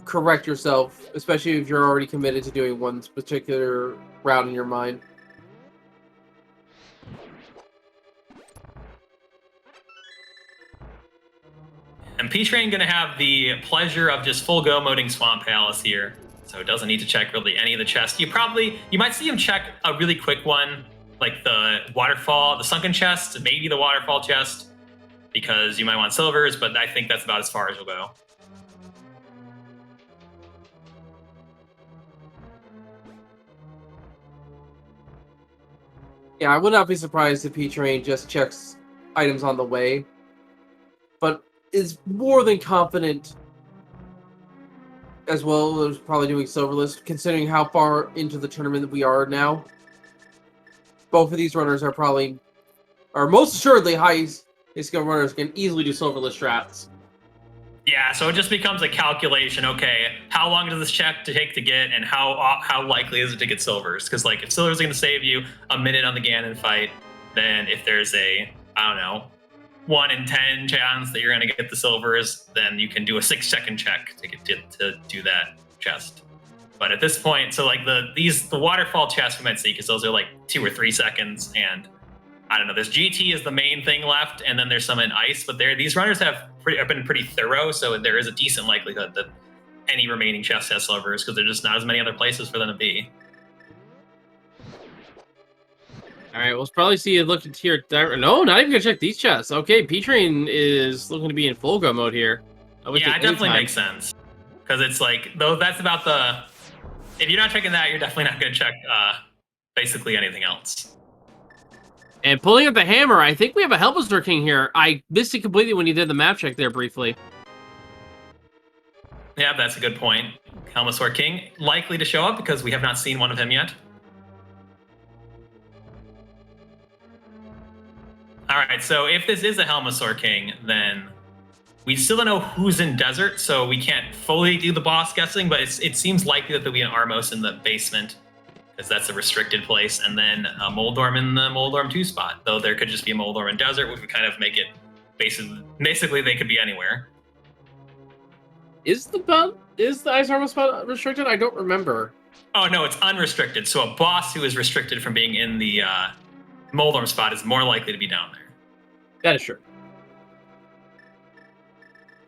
Speaker 1: correct yourself, especially if you're already committed to doing one particular route in your mind.
Speaker 2: And P-Train going to have the pleasure of just full go moding Swamp Palace here, so it doesn't need to check really any of the chests. You might see him check a really quick one, like the waterfall, the sunken chest, maybe the waterfall chest, because you might want silvers, but I think that's about as far as you'll go.
Speaker 1: Yeah, I would not be surprised if P-Train just checks items on the way, but is more than confident as well as probably doing silverless, considering how far into the tournament that we are now. Both of these runners are most assuredly highest skill runners can easily do silverless strats.
Speaker 2: Yeah, so it just becomes a calculation. Okay, how long does this check take to get, and how likely is it to get silvers? Because like, if silvers are going to save you a minute on the Ganon fight, then if there's a 1 in 10 chance that you're going to get the silvers, then you can do a 6-second check to do that chest. But at this point, so like the waterfall chests we might see, because those are like 2 or 3 seconds, and I don't know. This GT is the main thing left, and then there's some in ice. But these runners have been pretty thorough, so there is a decent likelihood that any remaining chess lovers because there's just not as many other places for them to be.
Speaker 1: All right, we'll probably see you looking here. No, not even gonna check these chests. Okay, P-Train is looking to be in full go mode here.
Speaker 2: Yeah, it definitely makes sense because it's like though that's about the. If you're not checking that, you're definitely not gonna check basically anything else.
Speaker 1: And pulling up the hammer, I think we have a Helpless King here. I missed it completely when you did the map check there briefly.
Speaker 2: Yeah, that's a good point. Helmasaur King likely to show up because we have not seen one of him yet. All right, so if this is a Helmasaur King, then we still don't know who's in Desert, so we can't fully do the boss guessing, but it seems likely that there'll be an Armos in the basement because that's a restricted place, and then a Moldorm in the Moldorm 2 spot, though there could just be a Moldorm in Desert, which would kind of make it basically they could be anywhere.
Speaker 1: Is the Ice Armor spot restricted? I don't remember.
Speaker 2: Oh, no, it's unrestricted. So a boss who is restricted from being in the Moldorm spot is more likely to be down there.
Speaker 1: That is true.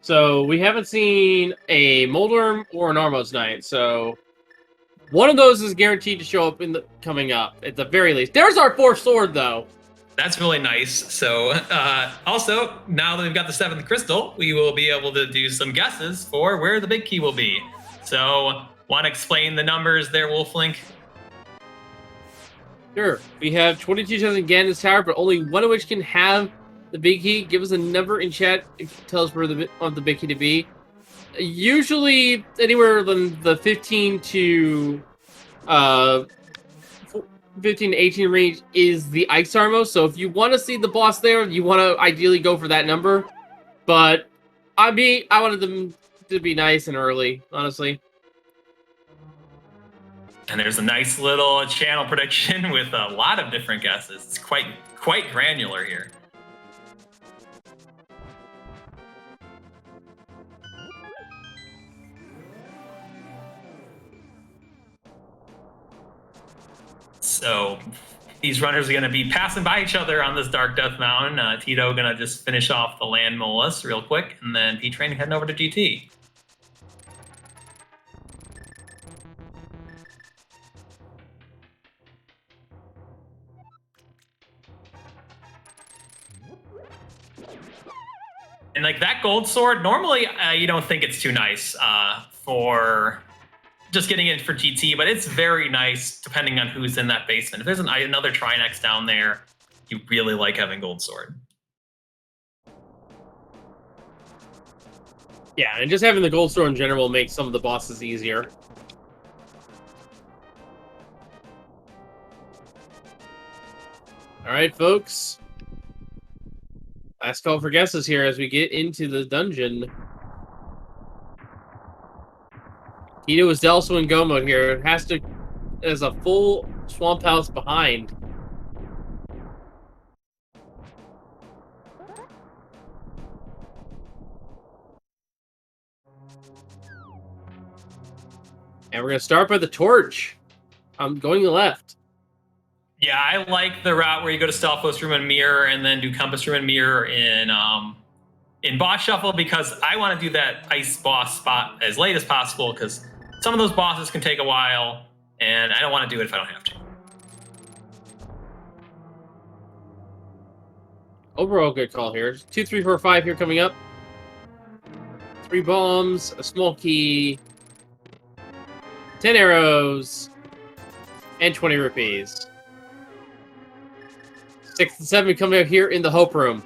Speaker 1: So we haven't seen a Moldorm or an Armos Knight, so one of those is guaranteed to show up in the coming up at the very least. There's our 4th sword, though.
Speaker 2: That's really nice. So also, now that we've got the 7th crystal, we will be able to do some guesses for where the big key will be. So, want to explain the numbers there, Wolflink?
Speaker 1: Sure. We have 22 chests in Ganon's Tower, but only one of which can have the big key. Give us a number in chat if you tell us where the big key to be. Usually anywhere from the 15 to 18 range is the Ice Armor. So if you want to see the boss there, you want to ideally go for that number. But I wanted them to be nice and early, honestly.
Speaker 2: And there's a nice little channel prediction with a lot of different guesses. It's quite granular here. So these runners are going to be passing by each other on this Dark Death Mountain. Teto going to just finish off the land molus real quick, and then P-Train heading over to GT. And like that gold sword, normally you don't think it's too nice for just getting it for GT, but it's very nice depending on who's in that basement. If there's another Trinex down there, you really like having gold sword.
Speaker 1: Yeah, and just having the gold sword in general makes some of the bosses easier. All right, folks. Last call for guesses here as we get into the dungeon. Teto is also in go mode here. It has to, as a full swamp house behind. And we're gonna start by the torch. I'm going left.
Speaker 2: Yeah, I like the route where you go to Stalfos Room and Mirror, and then do Compass Room and Mirror in Boss Shuffle, because I want to do that ice boss spot as late as possible, because some of those bosses can take a while, and I don't want to do it if I don't have to.
Speaker 1: Overall, good call here. 2, 3, 4, 5 here coming up. 3 bombs, a small key, 10 arrows, and 20 rupees. 6 and 7 coming up here in the Hope Room.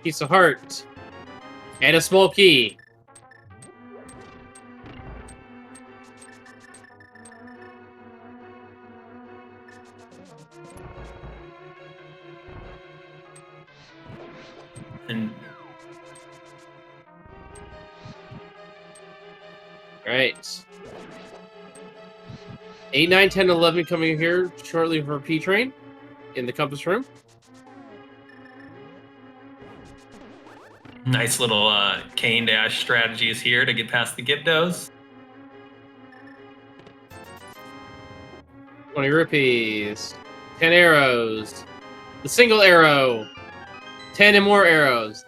Speaker 1: Piece of heart. And a small key.
Speaker 2: And
Speaker 1: Alright. 8, 9, 10, 11 coming here shortly for P-Train in the Compass Room.
Speaker 2: nice little cane dash strategies here to get past the Gibdos.
Speaker 1: 20 rupees. 10 arrows. The single arrow. 10 and more arrows.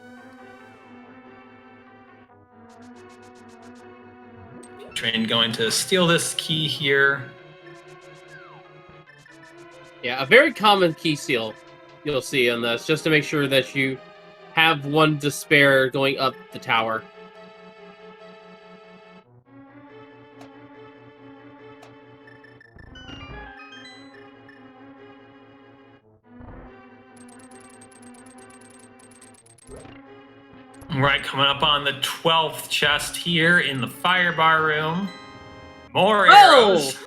Speaker 2: Train going to steal this key here.
Speaker 1: Yeah, a very common key steal you'll see on this, just to make sure that you have one to spare going up the tower.
Speaker 2: Right, coming up on the 12th chest here in the fire bar room. More arrows.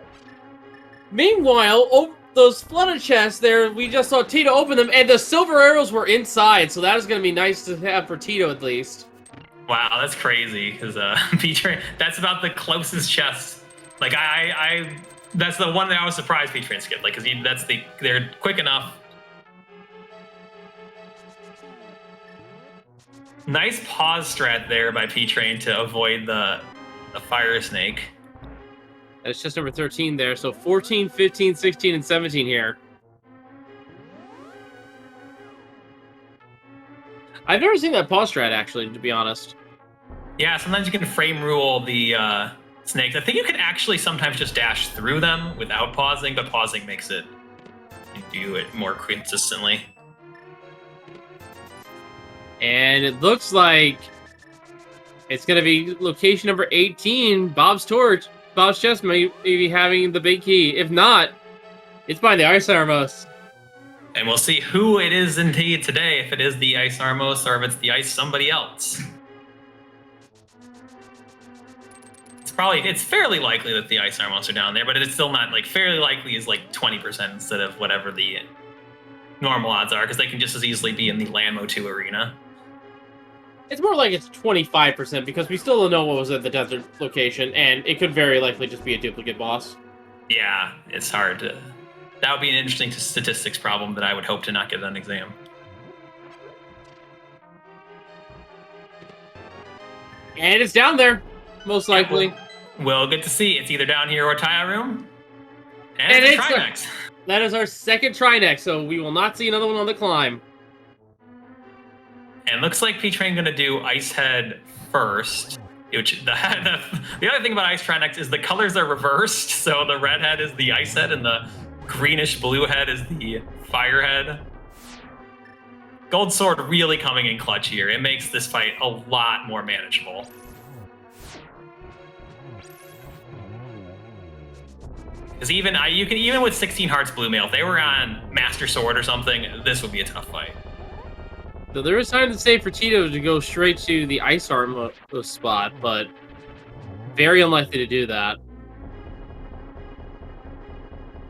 Speaker 1: Meanwhile, those flooded chests there, we just saw Teto open them, and the silver arrows were inside, so that is going to be nice to have for Teto at least.
Speaker 2: Wow, that's crazy, because that's about the closest chest. Like, that's the one that I was surprised P-Train skipped, like, because they're quick enough. Nice pause strat there by P-Train to avoid the fire snake.
Speaker 1: That's just number 13 there, so 14, 15, 16, and 17 here. I've never seen that pause strat, actually, to be honest.
Speaker 2: Yeah, sometimes you can frame rule the snakes. I think you can actually sometimes just dash through them without pausing, but pausing makes it you do it more consistently.
Speaker 1: And it looks like it's going to be location number 18, Bob's Torch. Bob's Chest may be having the big key. If not, it's by the Ice Armos.
Speaker 2: And we'll see who it is indeed today, if it is the Ice Armos or if it's the Ice somebody else. It's fairly likely that the Ice Armos are down there, but it's still not, like, fairly likely is like 20% instead of whatever the normal odds are, because they can just as easily be in the Lanmo 2 arena.
Speaker 1: It's more like it's 25% because we still don't know what was at the desert location, and it could very likely just be a duplicate boss.
Speaker 2: Yeah, it's hard to... That would be an interesting statistics problem that I would hope to not get on exam.
Speaker 1: And it's down there, most likely.
Speaker 2: Yeah, well, good to see. It's either down here or Taya Room. And it's Trinex.
Speaker 1: That is our second Trinex, so we will not see another one on the climb.
Speaker 2: And looks like P-Train going to do Ice Head first. Which the other thing about Ice Trinex is the colors are reversed. So the red head is the Ice Head and the greenish blue head is the Fire Head. Gold Sword really coming in clutch here. It makes this fight a lot more manageable. Because even with 16 Hearts Blue Mail, if they were on Master Sword or something, this would be a tough fight.
Speaker 1: So there is time to save for Teto to go straight to the Ice Arm spot, but very unlikely to do that.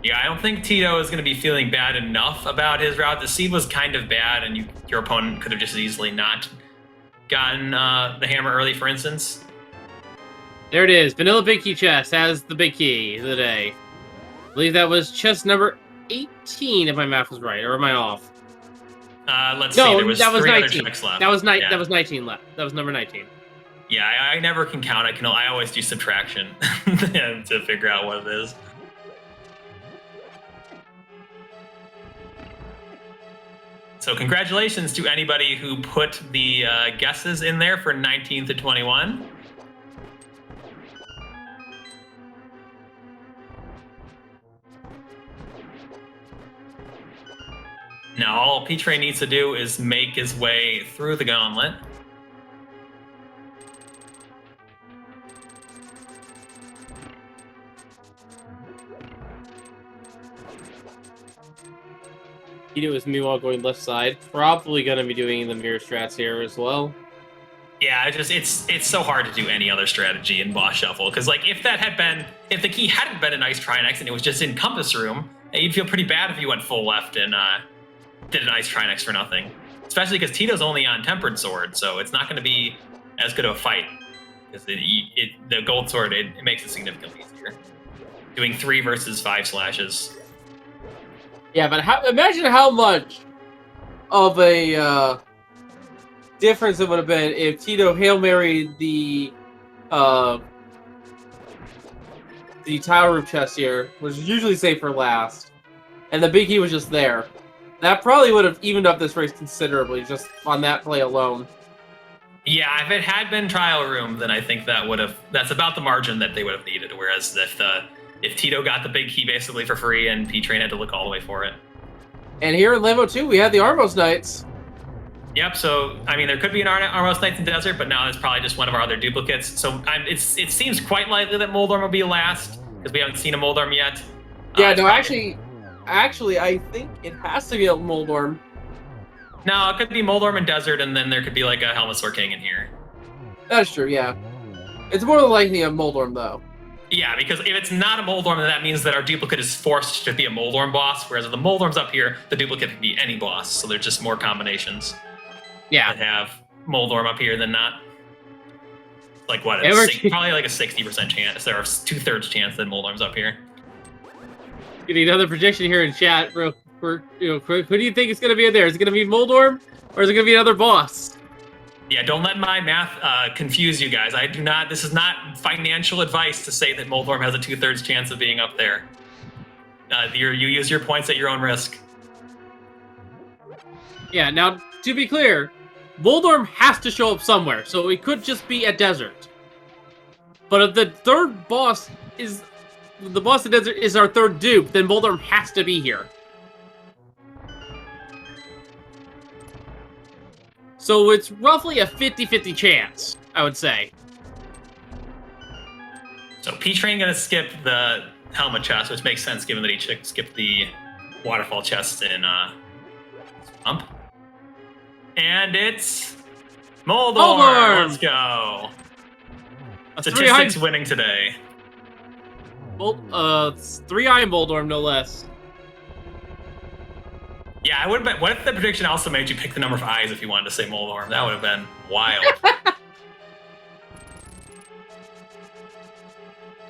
Speaker 2: Yeah, I don't think Teto is going to be feeling bad enough about his route. The seed was kind of bad, and your opponent could have just as easily not gotten the hammer early, for instance.
Speaker 1: There it is. Vanilla Big Key Chest has the big key of the day. I believe that was chest number 18, if my math was right, or am I off?
Speaker 2: Let's see. There was
Speaker 1: that was
Speaker 2: 3
Speaker 1: 19.
Speaker 2: other checks left.
Speaker 1: That was That was 19 left. That was number 19.
Speaker 2: Yeah, I never can count. I always do subtraction to figure out what it is. So congratulations to anybody who put the guesses in there for 19 to 21. Now all P-Train needs to do is make his way through the gauntlet.
Speaker 1: Teto is meanwhile going left side. Probably going to be doing the mirror strats here as well.
Speaker 2: Yeah, it's so hard to do any other strategy in boss shuffle, because like if the key hadn't been an Ice Trinex and it was just in Compass Room, you'd feel pretty bad if you went full left and did an Ice Trinex for nothing. Especially because Tito's only on Tempered Sword, so it's not going to be as good of a fight. Because the Gold Sword, it makes it significantly easier. Doing 3 versus 5 slashes.
Speaker 1: Yeah, but imagine how much of a difference it would have been if Teto Hail Married the Tower Roof chest here, which is usually saved for last, and the big key was just there. That probably would have evened up this race considerably, just on that play alone.
Speaker 2: Yeah, if it had been trial room, then I think that's about the margin that they would have needed. Whereas if Teto got the big key basically for free and P-Train had to look all the way for it.
Speaker 1: And here in Lambo 2, we have the Armos Knights.
Speaker 2: Yep, so, I mean, there could be an Armos Knights in Desert, but now it's probably just one of our other duplicates. So it seems quite likely that Moldorm will be last, because we haven't seen a Moldorm yet.
Speaker 1: Yeah, no, actually, I think it has to be a Moldorm.
Speaker 2: No, it could be Moldorm in Desert, and then there could be like a Helmetsword King in here.
Speaker 1: That's true, yeah. It's more than likely a Moldorm, though.
Speaker 2: Yeah, because if it's not a Moldorm, then that means that our duplicate is forced to be a Moldorm boss, whereas if the Moldorm's up here, the duplicate can be any boss, so there's just more combinations.
Speaker 1: Yeah.
Speaker 2: That have Moldorm up here than not. Like what? Probably like a 60% chance, or 2/3 chance that Moldorm's up here.
Speaker 1: Getting another prediction here in chat, real quick. Who do you think is going to be in there? Is it going to be Moldorm, or is it going to be another boss?
Speaker 2: Yeah, don't let my math confuse you guys. I do not. This is not financial advice to say that Moldorm has a 2/3 chance of being up there. You use your points at your own risk.
Speaker 1: Yeah. Now, to be clear, Moldorm has to show up somewhere, so it could just be a Desert. But if the third boss is the boss of Desert is our third dupe, then Moldorm has to be here. So it's roughly a 50-50 chance, I would say.
Speaker 2: So P-Train gonna skip the helmet chest, which makes sense given that he skipped the waterfall chest in Swamp. And it's Moldorm! Let's go! Statistics winning today.
Speaker 1: It's 3-eye Moldorm, no less.
Speaker 2: Yeah, I would have been. What if the prediction also made you pick the number of eyes if you wanted to say Moldorm? That would have been wild.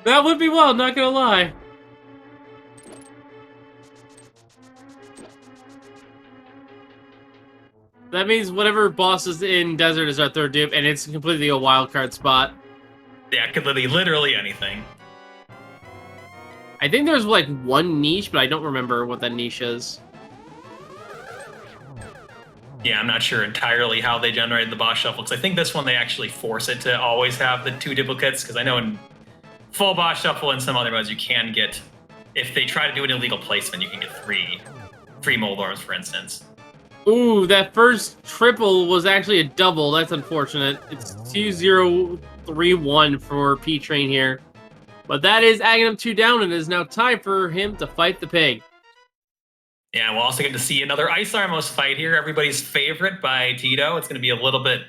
Speaker 1: That would be wild, not gonna lie. That means whatever boss is in Desert is our third dupe, and it's completely a wild card spot.
Speaker 2: Yeah, it could be literally anything.
Speaker 1: I think there's like one niche, but I don't remember what that niche is.
Speaker 2: Yeah, I'm not sure entirely how they generated the boss shuffle, because I think this one they actually force it to always have the 2 duplicates, because I know in full boss shuffle and some other modes you can get, if they try to do an illegal placement, you can get 3 Moldorms, for instance.
Speaker 1: Ooh, that first triple was actually a double. That's unfortunate. It's 2031 for P-Train here. But that is Aghanim 2 down, and it is now time for him to fight the pig.
Speaker 2: Yeah, we'll also get to see another Ice Armos fight here. Everybody's favorite by Teto. It's going to be a little bit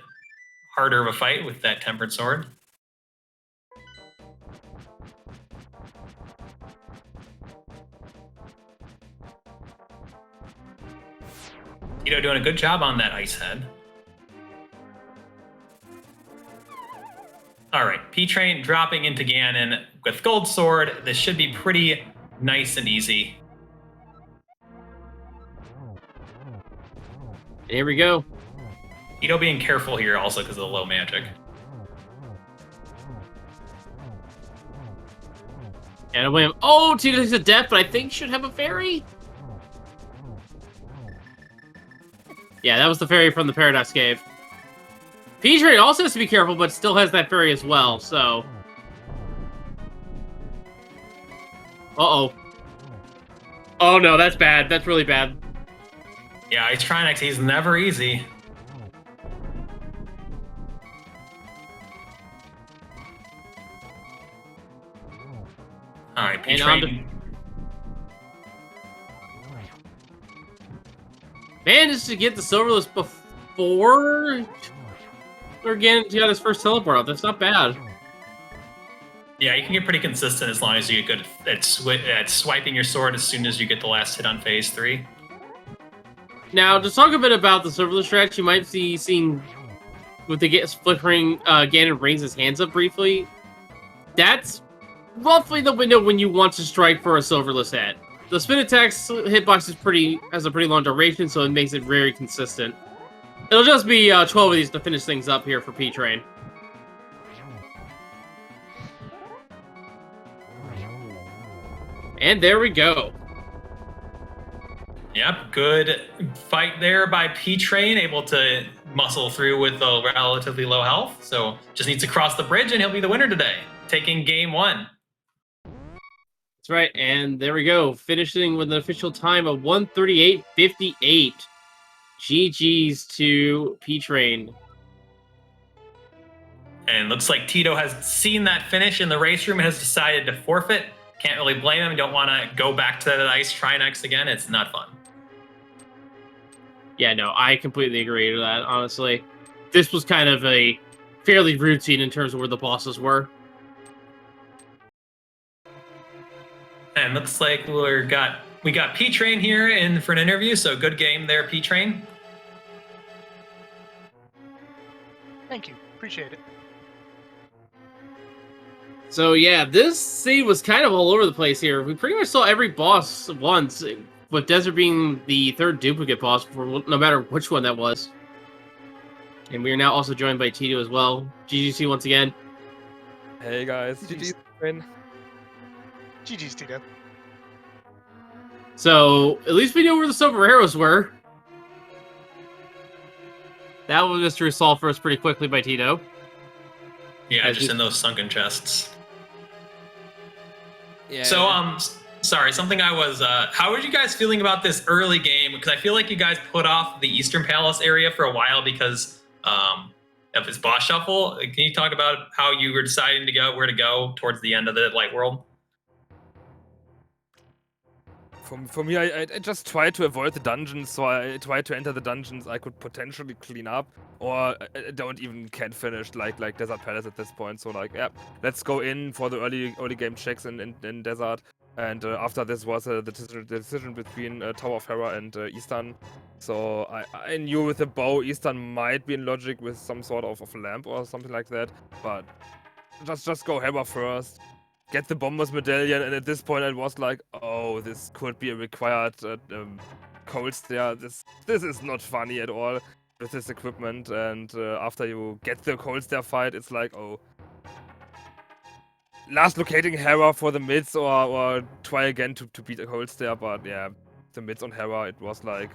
Speaker 2: harder of a fight with that Tempered Sword. Teto doing a good job on that Ice Head. All right, P-Train dropping into Ganon with Gold Sword. This should be pretty nice and easy.
Speaker 1: Here we go.
Speaker 2: Teto being careful here also because of the low magic.
Speaker 1: And away. Oh, Tito's a death, but I think should have a fairy. Yeah, that was the fairy from the Paradox Cave. P-Train also has to be careful, but still has that fairy as well, so... Uh-oh. Oh no, that's bad. That's really bad.
Speaker 2: Yeah, he's trying to. He's never easy. All right, P-Train.
Speaker 1: Managed to get the Silverless before Ganon got his first teleport out. That's not bad.
Speaker 2: Yeah, you can get pretty consistent as long as you get good at swiping your sword as soon as you get the last hit on phase 3.
Speaker 1: Now, to talk a bit about the Silverless stretch, you might see seen with the flickering Ganon brings his hands up briefly. That's roughly the window when you want to strike for a Silverless hit. The spin attack's hitbox has a pretty long duration, so it makes it very consistent. It'll just be 12 of these to finish things up here for P-Train. And there we go.
Speaker 2: Yep, good fight there by P-Train, able to muscle through with a relatively low health. So just needs to cross the bridge and he'll be the winner today, taking game 1.
Speaker 1: That's right, and there we go, finishing with an official time of 1:38.58. GG's to P-Train.
Speaker 2: And looks like Teto has seen that finish in the race room and has decided to forfeit. Can't really blame him. Don't want to go back to that ice, try next again. It's not fun.
Speaker 1: Yeah, no, I completely agree with that, honestly. This was kind of a fairly routine in terms of where the bosses were.
Speaker 2: And looks like we got P-Train here in for an interview, so good game there, P-Train.
Speaker 3: Thank you. Appreciate it.
Speaker 1: So yeah, this scene was kind of all over the place here. We pretty much saw every boss once, with Desert being the third duplicate boss, for no matter which one that was. And we are now also joined by Teto as well. GGC once again.
Speaker 4: Hey guys,
Speaker 3: GG's.
Speaker 4: GG's.
Speaker 3: GG's, Teto.
Speaker 1: So at least we know where the silver arrows were. That was mystery solved for us pretty quickly by Teto.
Speaker 2: Yeah,
Speaker 1: As
Speaker 2: just
Speaker 1: you-
Speaker 2: in those sunken chests.
Speaker 4: Yeah.
Speaker 2: So, sorry, something I was, how are you guys feeling about this early game? Because I feel like you guys put off the Eastern Palace area for a while because of this boss shuffle. Can you talk about how you were deciding to go, where to go towards the end of the Light World?
Speaker 4: For me, I just tried to avoid the dungeons, so I tried to enter the dungeons I could potentially clean up, or I don't even can finish like Desert Palace at this point. So like, yeah, let's go in for the early game checks in Desert, and after this was the decision between Tower of Hera and Eastern. So I knew with the bow Eastern might be in logic with some sort of lamp or something like that, but just go Hera first. Get the Bomber's Medallion, and at this point I was like, oh, this could be a required cold stare. This is not funny at all with this equipment, and after you get the cold stare fight, it's like, oh, last locating Hera for the mids or try again to beat a cold stare, but yeah, the mids on Hera, it was like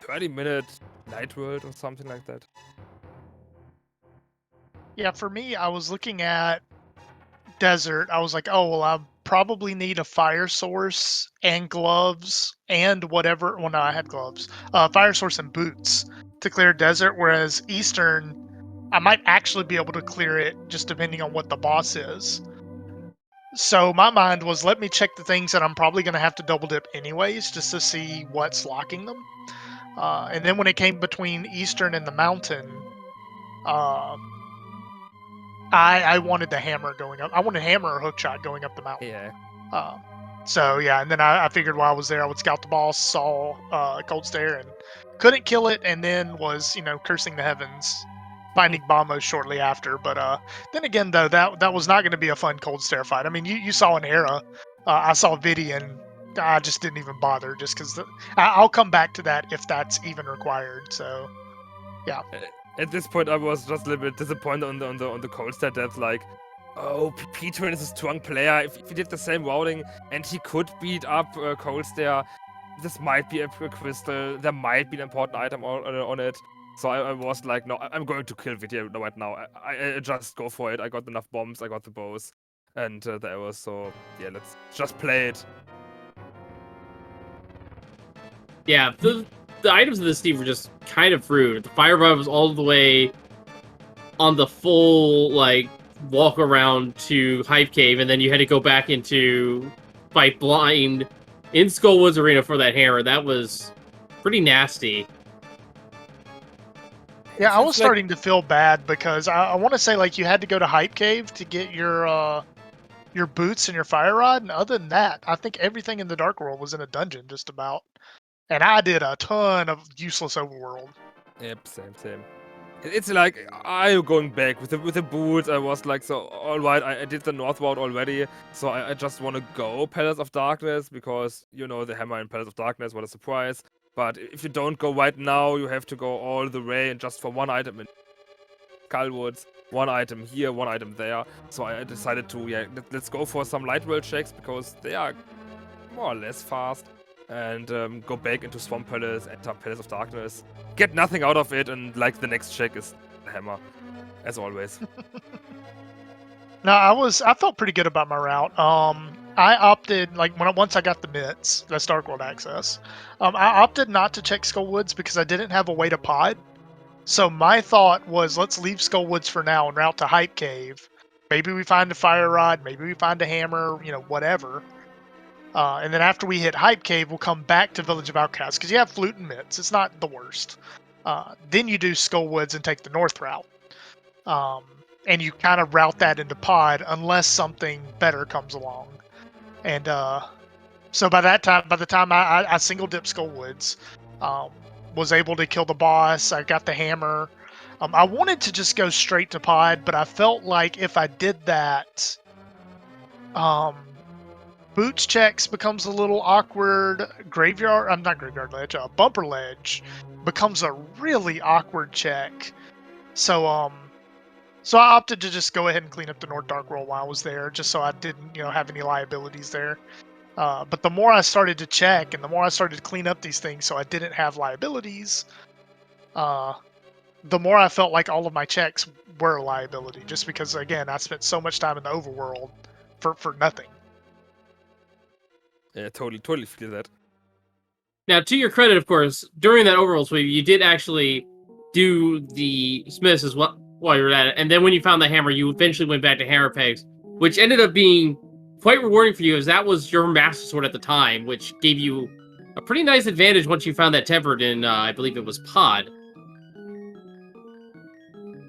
Speaker 4: 30-minute Night World or something like that.
Speaker 3: Yeah, for me, I was looking at Desert. I was like, oh, well, I probably need a fire source and gloves and whatever. Well, no, I had gloves. Fire source and boots to clear Desert, whereas Eastern, I might actually be able to clear it just depending on what the boss is. So my mind was, let me check the things that I'm probably going to have to double dip anyways, just to see what's locking them. And then when it came between Eastern and the mountain, I wanted the hammer going up. I wanted hammer or hook shot going up the mountain.
Speaker 4: Yeah.
Speaker 3: So yeah, and then I figured while I was there, I would scout the boss, saw cold stare, and couldn't kill it, and then was cursing the heavens, finding Bombos shortly after. But then again, though, that was not going to be a fun cold stare fight. I mean, you saw an Hera, I saw Vidi, and I just didn't even bother, just because I'll come back to that if that's even required. So yeah.
Speaker 4: At this point, I was just a little bit disappointed on the cold stare death. Like, oh, P-Train is a strong player. If he did the same routing and he could beat up cold stare, this might be a crystal. There might be an important item on it. So I was like, no, I'm going to kill Vidya right now. I just go for it. I got enough bombs. I got the bows and the arrows. So yeah, let's just play it.
Speaker 1: Yeah, the items in this Steve were just kind of rude. The fire rod was all the way on the full like walk around to Hype Cave, and then you had to go back into fight blind in Skullwoods Arena for that hammer. That was pretty nasty.
Speaker 3: Yeah, I was
Speaker 4: It's like-
Speaker 3: starting to feel bad because I want to say like you had to go to Hype Cave to get your boots and your fire rod, and other than that, I think everything in the Dark World was in a dungeon just about. And I did a ton of useless overworld.
Speaker 4: Yep, same. It's like I'm going back with the boots. I was like, so all right, I did the North Route already, so I just want to go Palace of Darkness because the hammer in Palace of Darkness. What a surprise! But if you don't go right now, you have to go all the way and just for one item in Skullwoods, one item here, one item there. So I decided to let's go for some light world checks because they are more or less fast. and go back into Swamp Palace, enter Palace of Darkness, get nothing out of it, and like the next check is the hammer, as always.
Speaker 3: No, I felt pretty good about my route. I opted like once I got the mitts, that's Dark World access. I opted not to check Skullwoods because I didn't have a way to pod. So my thought was, let's leave Skullwoods for now and route to Hype Cave. Maybe we find a fire rod, maybe we find a hammer, whatever. And then after we hit Hype Cave, we'll come back to Village of Outcasts because you have flute and mitts. It's not the worst. Then you do Skullwoods and take the north route. And you kind of route that into pod unless something better comes along. And so by the time I single dip Skullwoods, was able to kill the boss. I got the hammer. I wanted to just go straight to pod, but I felt like if I did that, boots checks becomes a little awkward. Bumper ledge becomes a really awkward check. So I opted to just go ahead and clean up the North Dark World while I was there, just so I didn't, have any liabilities there. But the more I started to check and the more I started to clean up these things so I didn't have liabilities, the more I felt like all of my checks were a liability, just because, again, I spent so much time in the overworld for nothing.
Speaker 4: Yeah, totally feel that.
Speaker 1: Now, to your credit, of course, during that overworld sweep, you did actually do the smiths as well while you were at it. And then when you found the hammer, you eventually went back to hammer pegs, which ended up being quite rewarding for you, as that was your master sword at the time, which gave you a pretty nice advantage once you found that tempered in, I believe it was pod.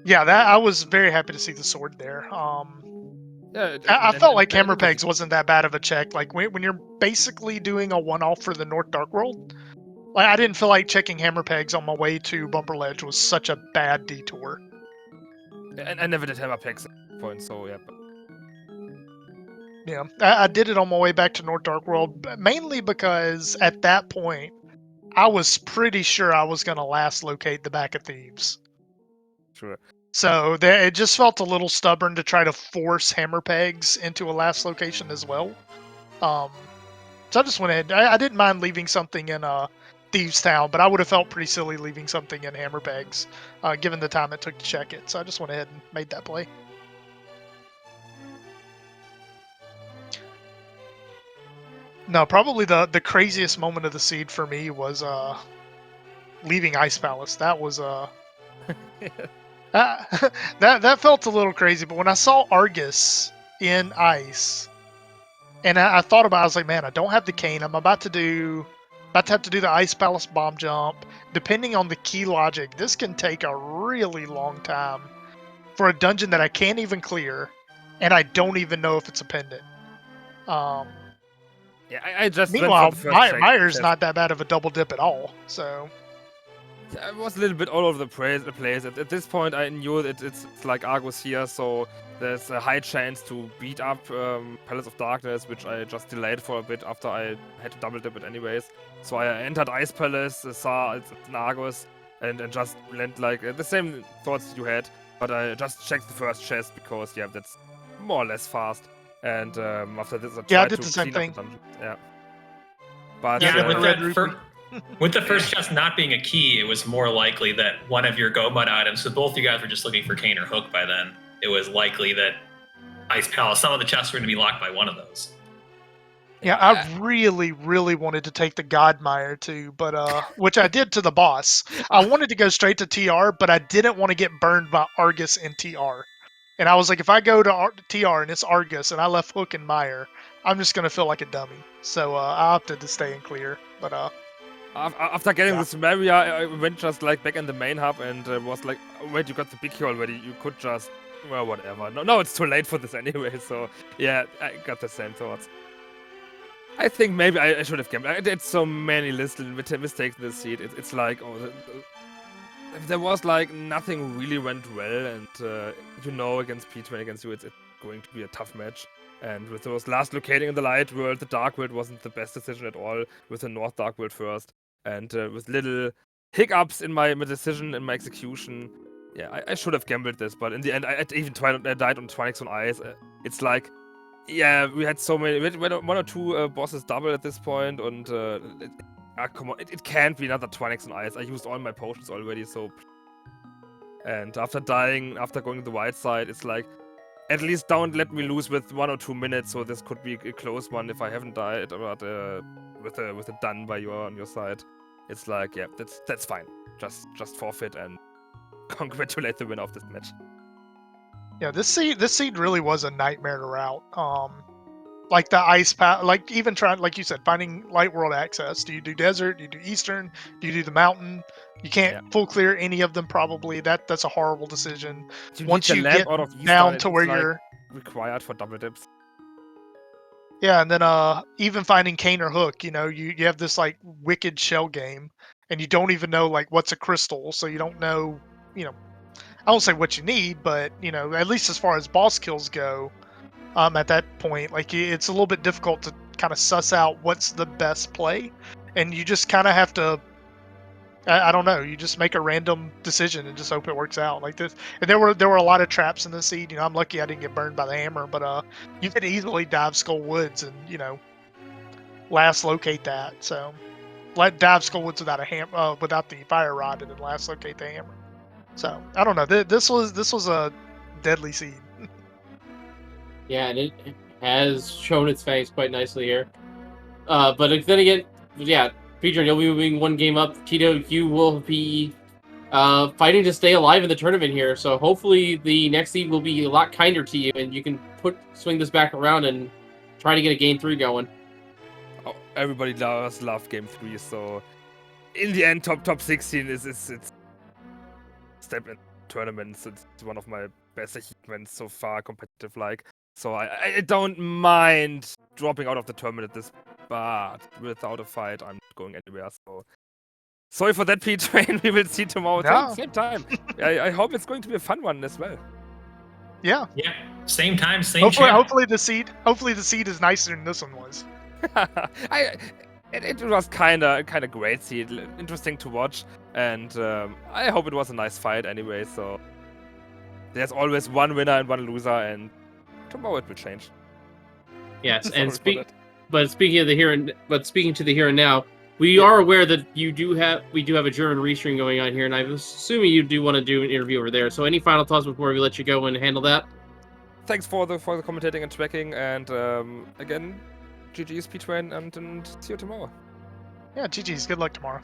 Speaker 3: Yeah, I was very happy to see the sword there.
Speaker 4: Yeah,
Speaker 3: I felt like hammer pegs wasn't that bad of a check. Like when you're basically doing a one-off for the North Dark World, like I didn't feel like checking hammer pegs on my way to Bumper Ledge was such a bad detour.
Speaker 4: And I never did hammer pegs at that point, so yeah.
Speaker 3: Yeah, I did it on my way back to North Dark World, mainly because at that point, I was pretty sure I was going to last locate the back of Thieves.
Speaker 4: Sure.
Speaker 3: So it just felt a little stubborn to try to force hammer pegs into a last location as well. So I just went ahead. I didn't mind leaving something in Thieves Town, but I would have felt pretty silly leaving something in hammer pegs, given the time it took to check it. So I just went ahead and made that play. No, probably the craziest moment of the seed for me was leaving Ice Palace. That was that felt a little crazy. But when I saw Argus in ice, and I thought about it, I was like, man, I don't have the cane. I'm about to have to do the Ice Palace bomb jump. Depending on the key logic, this can take a really long time for a dungeon that I can't even clear, and I don't even know if it's a pendant.
Speaker 4: Yeah, I just
Speaker 3: Meanwhile,
Speaker 4: went for the first
Speaker 3: Meyer's not that bad of a double dip at all. So
Speaker 4: I was a little bit all over the place. At this point, I knew it's like Argus here, so there's a high chance to beat up Palace of Darkness, which I just delayed for a bit after I had to double dip it anyways. So I entered Ice Palace, saw it's an Argus, and just went like the same thoughts you had, but I just checked the first chest because, yeah, that's more or less fast. And after this, I tried to clean up the dungeon. Yeah. But
Speaker 2: with the first chest not being a key, it was more likely that one of your go mud items, so both you guys were just looking for cane or hook by then, it was likely that Ice Palace, some of the chests were going to be locked by one of those.
Speaker 3: Yeah, I really, really wanted to take the Godmire too, but which I did to the boss. I wanted to go straight to TR, but I didn't want to get burned by Argus and TR. And I was like, if I go to TR and it's Argus and I left Hook and Mire, I'm just going to feel like a dummy. So I opted to stay in clear. But
Speaker 4: after getting this Maria, I went just like back in the main hub and was like, wait, you got the big key already. You could just, well, whatever. No, it's too late for this anyway. So yeah, I got the same thoughts. I think maybe I should have gambled. I did so many little mistakes in this seed. It's like, there was like nothing really went well, and against P20, against you, it's going to be a tough match. And with those last locating in the light world, the dark world wasn't the best decision at all, with the North Dark World first. And with little hiccups in my decision and my execution, yeah, I should have gambled this, but in the end, I even died on Twinex on Ice. It's like, Yeah, we had so many. We had one or two bosses double at this point, and come on, it can't be another Twinix on ice. I used all my potions already, so. And after dying, after going to the white side, it's like, at least don't let me lose with 1 or 2 minutes. So this could be a close one if I haven't died, but with a done by on your side, it's like, yeah, that's fine. Just forfeit and congratulate the winner of this match.
Speaker 3: Yeah, this seed really was a nightmare to route. Like the ice path, like even trying, like you said, finding light world access. Do you do desert? Do you do eastern? Do you do the mountain? You can't full clear any of them. Probably that's a horrible decision. Once you get
Speaker 4: out of
Speaker 3: down to where you're
Speaker 4: required for double dips.
Speaker 3: Yeah, and then even finding Cane or Hook, you know, you have this like wicked shell game, and you don't even know like what's a crystal, so you don't know, you know, I won't say what you need, but you know, at least as far as boss kills go, at that point, like it's a little bit difficult to kind of suss out what's the best play, and you just kind of have to, I don't know, you just make a random decision and just hope it works out like this. And there were a lot of traps in the seed. You know, I'm lucky I didn't get burned by the hammer, but you could easily dive Skull Woods and, you know, last locate that. So dive Skull Woods without a without the fire rod, and then last locate the hammer. So I don't know. This was a deadly seed.
Speaker 1: Yeah, and it has shown its face quite nicely here. But then again, yeah. Speedrun, you'll be moving one game up. Teto, you will be fighting to stay alive in the tournament here. So hopefully the next seed will be a lot kinder to you, and you can swing this back around and try to get a game 3 going.
Speaker 4: Oh, everybody does love game 3. So in the end, top 16 is step in tournaments. It's one of my best achievements so far, competitive like. So I don't mind dropping out of the tournament at this, but without a fight, I'm not going anywhere. So sorry for that, P-Train. We will see tomorrow at the same time. I hope it's going to be a fun one as well.
Speaker 3: Yeah.
Speaker 2: Yeah. Same time, same channel.
Speaker 3: Hopefully the seed is nicer than this one was.
Speaker 4: It was kind of great seed, interesting to watch, and I hope it was a nice fight anyway. So there's always one winner and one loser, and tomorrow it will change.
Speaker 1: Yes, and speaking to the here and now, we are aware that we do have a German restream going on here, and I'm assuming you do want to do an interview over there. So any final thoughts before we let you go and handle that?
Speaker 4: Thanks for the commentating and tracking, and again, GG's P-Train, and see you tomorrow.
Speaker 3: Yeah, GG's. Good luck tomorrow.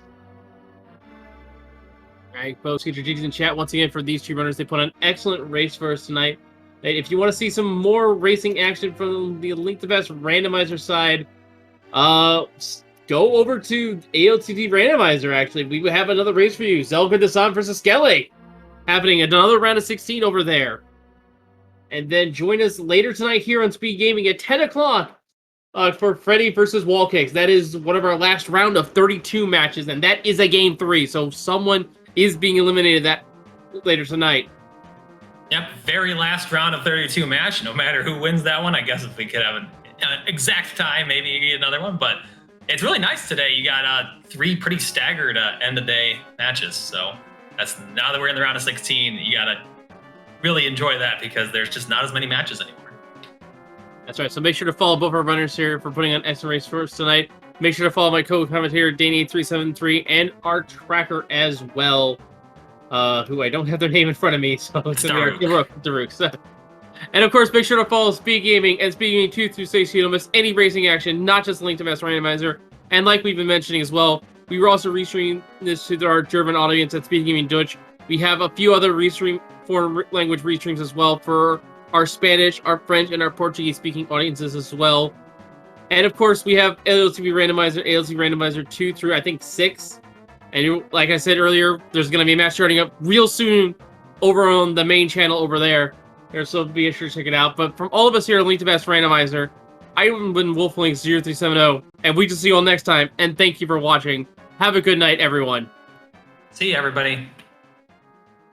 Speaker 1: All right, folks, get your GG's in chat once again for these two runners. They put on an excellent race for us tonight. If you want to see some more racing action from the Link to Best randomizer side, go over to ALTT Randomizer, actually. We have another race for you. Zelda Desan versus Skelly. Happening another round of 16 over there. And then join us later tonight here on Speed Gaming at 10 o'clock for Freddy versus Wall Kicks. That is one of our last round of 32 matches, and that is a game 3. So someone is being eliminated that later tonight.
Speaker 2: Yep, very last round of 32 match. No matter who wins that one, I guess if we could have an exact time, maybe you get another one. But it's really nice today. You got 3 pretty staggered end of day matches. So that's now that we're in the round of 16, you gotta really enjoy that because there's just not as many matches anymore.
Speaker 1: That's right. So make sure to follow both our runners here for putting on excellent race for us tonight. Make sure to follow my co-commentator Danny8373 and our tracker as well. Who I don't have their name in front of me, so it's Daruk. And of course, make sure to follow Speed Gaming and Speed Gaming 2 through 6 so you don't miss any racing action, not just Link to Best Randomizer. And like we've been mentioning as well, we were also restreaming this to our German audience at Speed Gaming Deutsch. We have a few other foreign language restreams as well for our Spanish, our French, and our Portuguese speaking audiences as well. And of course, we have ALTTP Randomizer, ALTTP Randomizer 2 through I think 6. And like I said earlier, there's going to be a match starting up real soon over on the main channel over there. So be sure to check it out. But from all of us here at Link to Best Randomizer, I've been Wolflink0370, and we will see you all next time. And thank you for watching. Have a good night, everyone.
Speaker 2: See you, everybody.